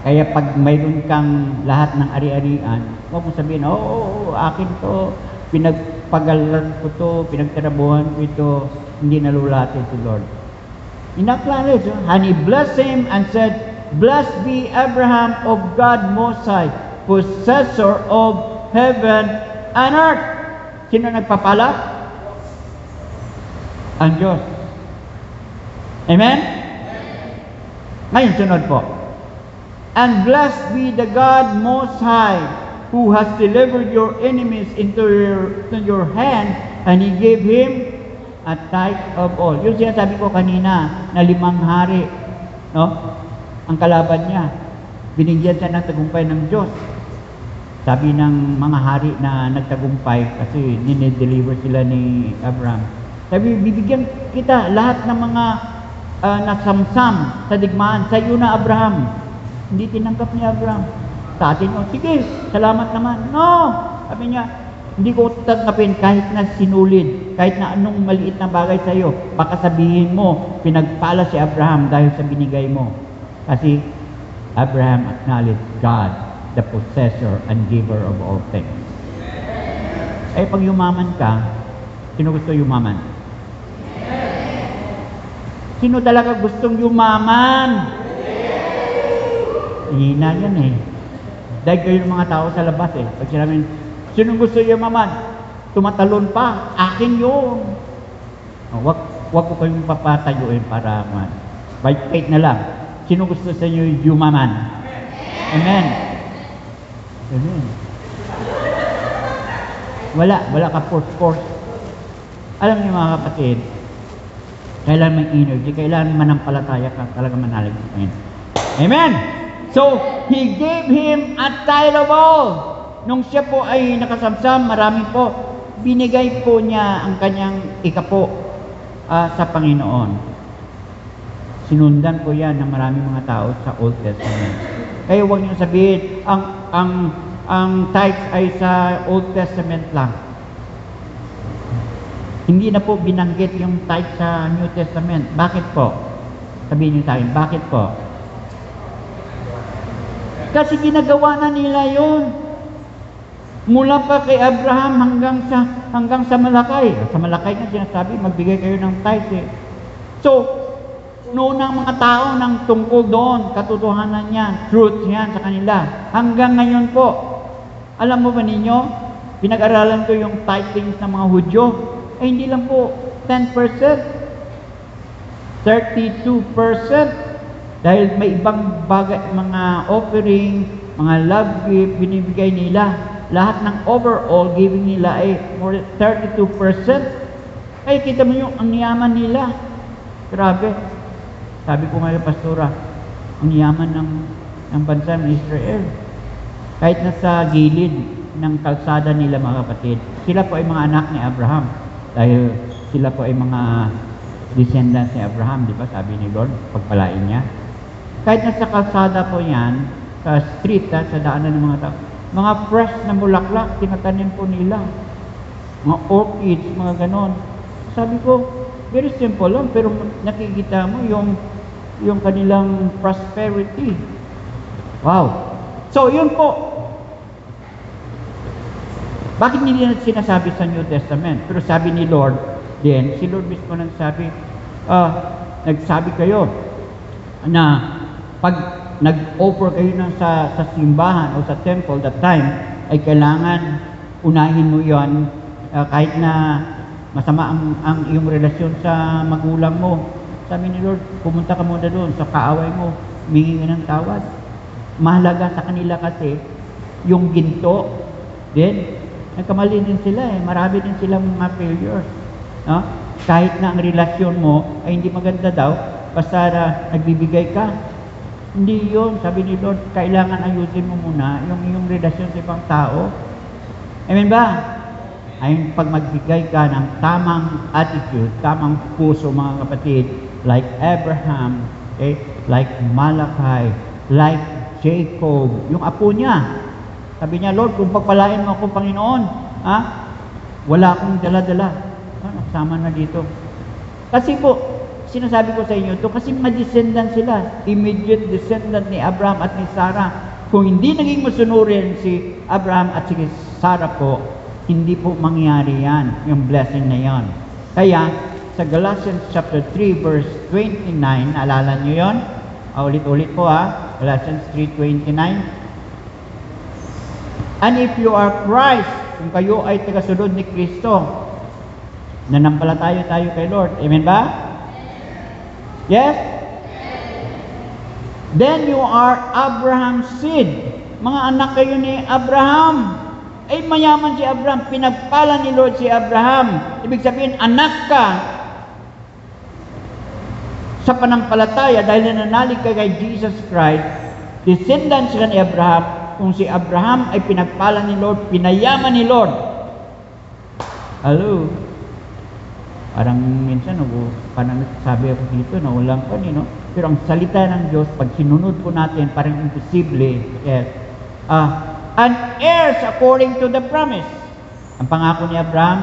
Kaya pag mayroon kang lahat ng ari-arian, huwag mo sabihin, akin to, pinagpagalan ko to, pinagtrabuhan ko ito, hindi nalulatin si Lord. In-acknowledge, and he blessed him and said, "Blessed be Abraham of God Most High, possessor of heaven and earth." Sino nagpapala? Ang Diyos. Amen? Ngayon, sunod po. "And blessed be the God Most High, who has delivered your enemies into your hand, and He gave him a tithe of all." Yung sinasabi ko kanina, na 5 hari, no? Ang kalaban niya, binigyan siya ng tagumpay ng Diyos. Sabi ng mga hari na nagtagumpay, kasi dinideliver sila ni Abraham. Sabi, bibigyan kita lahat ng mga nasamsam sa digmaan. Sa iyo na, Abraham. Hindi tinanggap ni Abraham. Sa atin, sige, salamat naman. No! Sabi niya, hindi ko tanggapin kahit na sinulid, kahit na anong maliit na bagay sa iyo. Baka sabihin mo, pinagpala si Abraham dahil sa binigay mo. Kasi Abraham acknowledged God, the possessor and giver of all things. Eh, pag yumaman ka, sino gusto yumaman? Sino talaga gustong yumaman? Hina yan eh. Dahil kayo ng mga tao sa labas eh. Pag sinabi, sino gusto yumaman? Tumatalon pa. Akin yun. Wag ko kayong papatayuin para by faith na lang. Sino gusto sa inyo yumaman? Amen. Amen. Wala ka force. Alam niyo mga kapatid, kailangan may energy, kailangan manampalataya ka, talaga manalig. Amen. Amen! So, He gave him a tithe of all. Nung siya po ay nakasamsam, marami po, binigay po niya ang kanyang ikapo sa Panginoon. Sinundan po yan ng maraming mga tao sa Old Testament. Kaya huwag niyo sabihin, ang tithes ay sa Old Testament lang. Hindi na po binanggit yung tithe sa New Testament. Bakit po? Sabihin niyo sa akin, bakit po? Kasi ginagawa na nila yun. Mula pa kay Abraham hanggang sa Malakay. Sa Malakay nga sinasabi, magbigay kayo ng tithe eh. So, noon ang mga tao nang tungkol doon, katotohanan yan, truth yan sa kanila. Hanggang ngayon po, alam mo ba ninyo, pinag-aralan ko yung tithings ng mga Hudyo, eh hindi lang po 10%, 32%, dahil may ibang bagay, mga offering, mga love gift, binibigay nila. Lahat ng overall giving nila ay more than 32%. Ay, kita mo yung ang yaman nila. Grabe. Sabi ko ngayon, Pastora, ang yaman ng bansa ng Israel. Kahit nasa gilid ng kalsada nila, mga kapatid, sila po ay mga anak ni Abraham. Dahil sila po ay mga descendants ni Abraham, di ba? Sabi ni Lord, pagpalain niya. Kahit nasa kalsada po yan, sa street, sa daanan ng mga tao, mga fresh na bulaklak, tinatanim po nila. Mga orchids, mga ganon. Sabi ko, very simple lang, pero nakikita mo yung kanilang prosperity. Wow! So, yun po. Bakit hindi na sinasabi sa New Testament? Pero sabi ni Lord, then, si Lord mismo nagsabi, nagsabi kayo na pag nag-offer kayo sa simbahan o sa temple that time, ay kailangan unahin mo yon kahit na masama ang iyong relasyon sa magulang mo. Sabi ni Lord, pumunta ka muna doon sa kaaway mo, humingi ng tawad. Mahalaga sa kanila kasi yung ginto, then nagkamali din sila marami din silang mga failures. No? Kahit na ang relasyon mo ay hindi maganda daw, basta nagbibigay ka. Hindi yun, sabi ni Lord, kailangan ayusin mo muna yung iyong relasyon sa ibang tao. Amen ba? Ay pag magbigay ka ng tamang attitude, tamang puso, mga kapatid, like Abraham, okay, like Malachi, like Jacob, yung apo niya. Sabi niya, Lord, kung pagpalain mo ako, Panginoon, wala akong dala-dala. Nagsama na dito. Kasi po, sinasabi ko sa inyo ito, kasi mga-descendant sila, immediate descendant ni Abraham at ni Sarah. Kung hindi naging masunurin si Abraham at si Sarah po, hindi po mangyari yan, yung blessing na yan. Kaya, sa Galatians chapter 3, verse 29, naalala nyo yun? Ulit-ulit po Galatians 3:29. And if you are Christ, kung kayo ay tagasunod ni Kristo, nanampalataya tayo kay Lord. Amen ba? Yes? Then you are Abraham's seed. Mga anak kayo ni Abraham. Ay mayaman si Abraham. Pinagpala ni Lord si Abraham. Ibig sabihin, anak ka sa panampalataya dahil nananalig ka kay Jesus Christ. Descendants ka ni Abraham. Kung si Abraham ay pinagpala ni Lord, pinayaman ni Lord. Hello? Parang minsan, parang sabi ako dito na walang no? Pero ang salita ng Diyos, pag sinunod po natin, parang imposible. Yes. And heirs according to the promise. Ang pangako ni Abraham,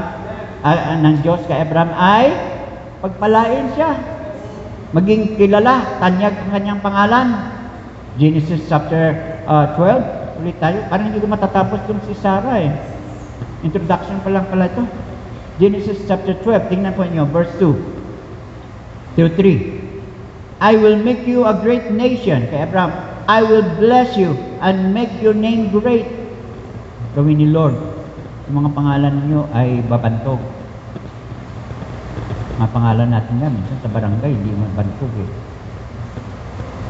ng Diyos kay Abraham ay pagpalain siya. Maging kilala, tanyag ang kanyang pangalan. Genesis chapter 12. Ulit tayo. Parang hindi ko matatapos dun si Sarah Introduction pa lang pala ito. Genesis chapter 12. Tingnan po niyo, verse 2 to 3. I will make you a great nation. Kay Abraham, I will bless you and make your name great. Gawin ni Lord, yung mga pangalan niyo ay babantog. Mga pangalan natin yan, minsan sa barangay, hindi mabantog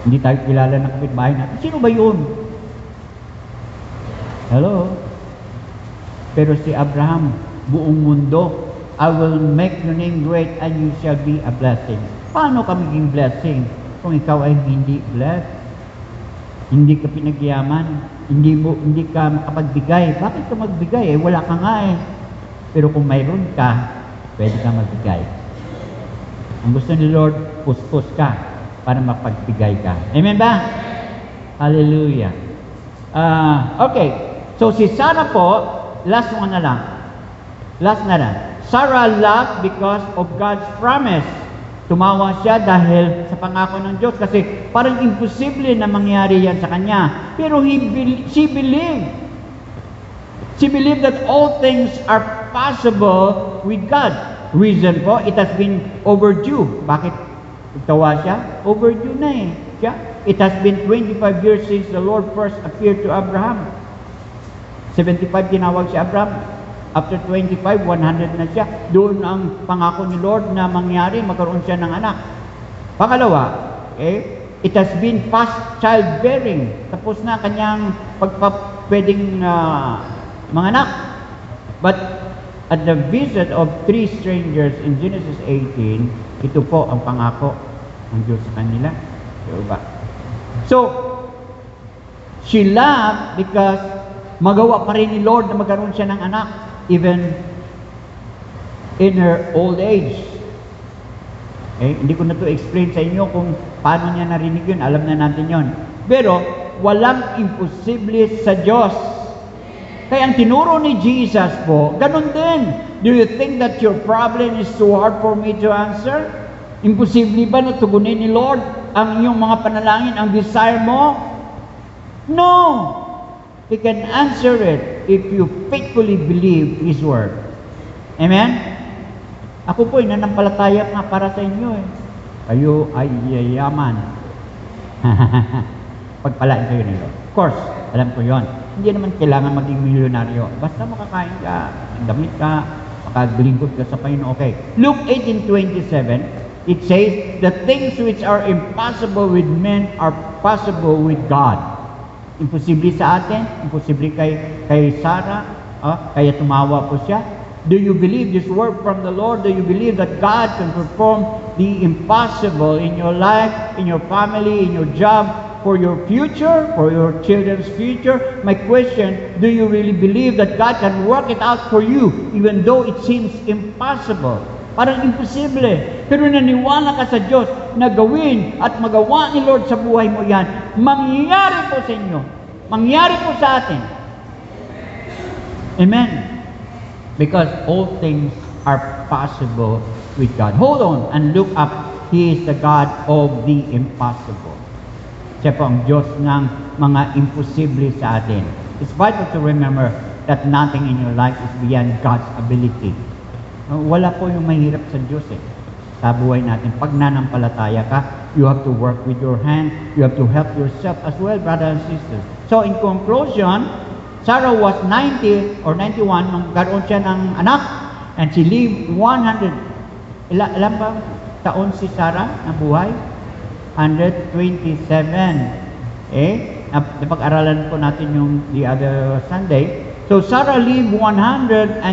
Hindi tayo kilala ng kapitbahay natin. Sino ba yun? Hello? Pero si Abraham, buong mundo, I will make your name great and you shall be a blessing. Paano ka maging blessing kung ikaw ay hindi blessed? Hindi ka pinagyaman, hindi ka makapagbigay. Bakit ka magbigay? Wala ka nga Pero kung mayroon ka, pwede ka magbigay. Ang gusto ni Lord, puspos ka para mapagbigay ka. Amen ba? Hallelujah. Okay. So si Sarah po, last one na lang. Last na lang. Sarah laughed because of God's promise. Tumawa siya dahil sa pangako ng Diyos kasi parang imposible na mangyari yan sa kanya. Pero she believed. She believed that all things are possible with God. Reason po, it has been overdue. Bakit tawa siya? Overdue na siya. It has been 25 years since the Lord first appeared to Abraham. 75 tinawag si Abraham. After 25, 100 na siya. Doon ang pangako ni Lord na mangyari, magkaroon siya ng anak. Pangalawa, it has been past childbearing. Tapos na kanyang pwedeng manganak. But at the visit of 3 strangers in Genesis 18, ito po ang pangako ng Diyos sa kanila. Diba? So, she laughed because magawa pa rin ni Lord na magkaroon siya ng anak. Even in her old age. Hindi ko na to explain sa inyo kung paano niya narinig yun. Alam na natin yun. Pero, walang imposible sa Diyos. Kaya ang tinuro ni Jesus po, ganun din. Do you think that your problem is too hard for me to answer? Imposible ba na tugunin ni Lord ang iyong mga panalangin, ang desire mo? No! He can answer it if you faithfully believe His Word. Amen? Ako po, nananampalataya nga para sa inyo Kayo ay yayaman. Pagpalain kayo ni Lord. Of course, alam ko yon. Hindi naman kailangan maging milyonaryo. Basta makakain ka, damit ka, makaglingkod ka sa Panginoon. Okay. Luke 18:27, it says, the things which are impossible with men are possible with God. Imposible sa atin, imposible kay Sarah, kaya tumawa po siya. Do you believe this word from the Lord? Do you believe that God can perform the impossible in your life, in your family, in your job, for your future, for your children's future? My question, do you really believe that God can work it out for you, even though it seems impossible? Parang imposible. Pero naniwala ka sa Diyos na gawin at magawa ni Lord sa buhay mo yan. Mangyayari po sa inyo. Mangyayari po sa atin. Amen. Because all things are possible with God. Hold on and look up. He is the God of the impossible. Siya po ang Diyos ng mga imposible sa atin. It's vital to remember that nothing in your life is beyond God's ability. Wala po yung mahirap sa Diyos sa buhay natin. Pag nanampalataya ka, you have to work with your hand. You have to help yourself as well, brothers and sisters. So in conclusion, Sarah was 90 or 91 nung karoon siya ng anak, and she lived 100. Ilan ba taon si Sarah na buhay? 127. Napag-aralan po natin yung the other Sunday. So Sarah lived 127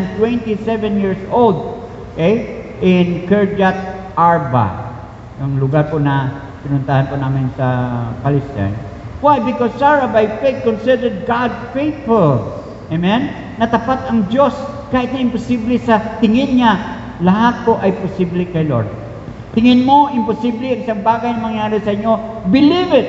years old, in Kiryat Arba, yung lugar po na pinuntahan po namin sa Palestine. Why? Because Sarah by faith considered God faithful. Amen? Natapat ang Diyos kahit na imposible sa tingin niya, lahat po ay posible kay Lord. Tingin mo, imposible ang isang bagay na mangyari sa inyo, believe it,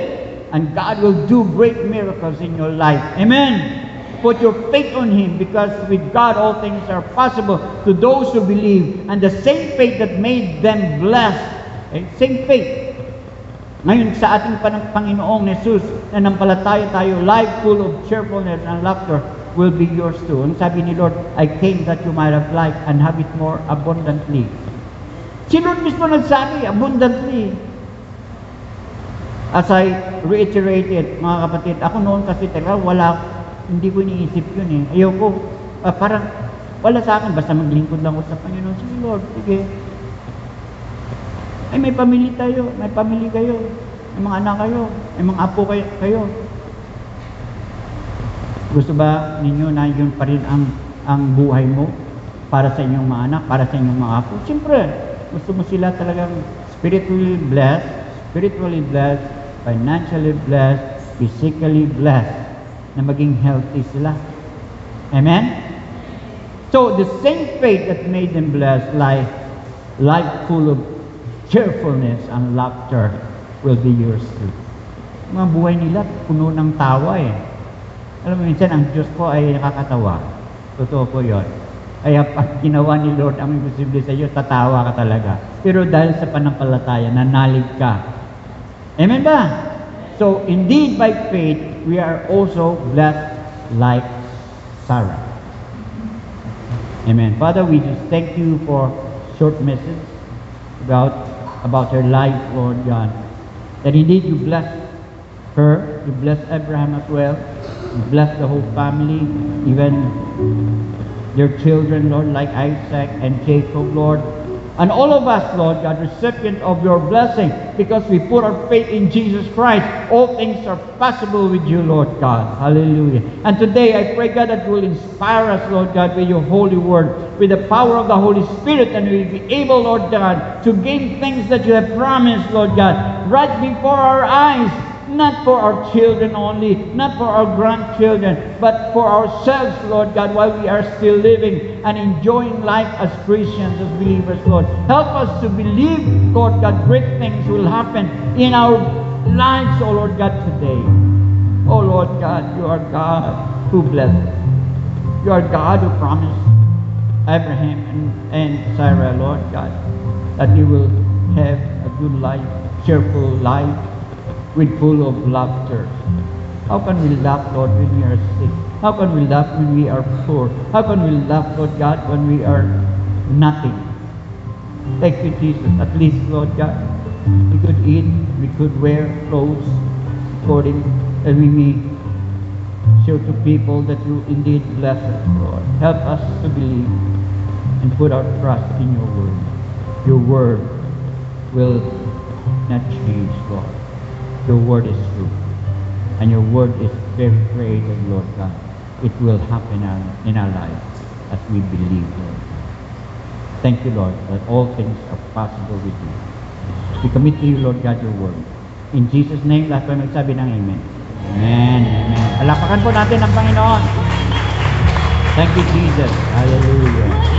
and God will do great miracles in your life. Amen? Put your faith on Him, because with God all things are possible to those who believe. And the same faith that made them blessed, same faith. Ngayon sa ating Panginoong Jesus, na nampalataya tayo, life full of cheerfulness and laughter will be yours too. Ang sabi ni Lord, I came that you might have life and have it more abundantly. Si Lord mismo nagsabi, abundantly. As I reiterated, mga kapatid, ako noon kasi hindi ko iniisip yun Ayoko, parang wala sa akin, basta maglingkod lang ako sa Panginoon. Sige Lord, sige. Ay, may pamilya tayo, may pamilya kayo, may mga anak kayo, may mga apo kayo. Gusto ba ninyo na yun pa rin ang buhay mo para sa inyong mga anak, para sa inyong mga apo? Siyempre, gusto mo sila talagang spiritually blessed, financially blessed, physically blessed, na maging healthy sila. Amen? So, the same faith that made them blessed, life full of cheerfulness and laughter, will be yours too. Mga buhay nila, puno ng tawa Alam mo, minsan, ang Diyos po ay nakakatawa. Totoo po yun. Kaya pag ginawa ni Lord ang imposible sa iyo, tatawa ka talaga. Pero dahil sa panampalataya, nanalig ka. Amen ba? So, indeed, by faith, we are also blessed like Sarah. Amen. Father, we just thank you for short message about her life, Lord God. That indeed you bless her, you bless Abraham as well, you bless the whole family, even their children, Lord, like Isaac and Jacob, Lord. And all of us, Lord God, recipient of your blessing, because we put our faith in Jesus Christ. All things are possible with you, Lord God. Hallelujah. And today, I pray, God, that you will inspire us, Lord God, with your holy word, with the power of the Holy Spirit, and we will be able, Lord God, to gain things that you have promised, Lord God, right before our eyes. Not for our children only, not for our grandchildren, but for ourselves, Lord God, while we are still living and enjoying life as Christians, as believers, Lord. Help us to believe, Lord God, great things will happen in our lives, oh Lord God, today. Oh Lord God, you are God who blesses. You are God who promised Abraham and Sarah, Lord God, that you will have a good life, cheerful life, with full of laughter. How can we laugh, Lord, when we are sick? How can we laugh when we are poor? How can we laugh, Lord God, when we are nothing? Thank you, Jesus. At least, Lord God, we could eat, we could wear clothes according, and we may show to people that you indeed bless us, Lord. Help us to believe and put our trust in your word. Your word will not change, Lord. Your word is true, and your word is very creative, Lord God. It will happen in our lives as we believe, Lord. Thank you, Lord, that all things are possible with you. We commit to you, Lord God, your word. In Jesus' name, lahat po magsabi ng amen. Amen. Amen. Palapakan po natin ang Panginoon. Thank you, Jesus. Hallelujah.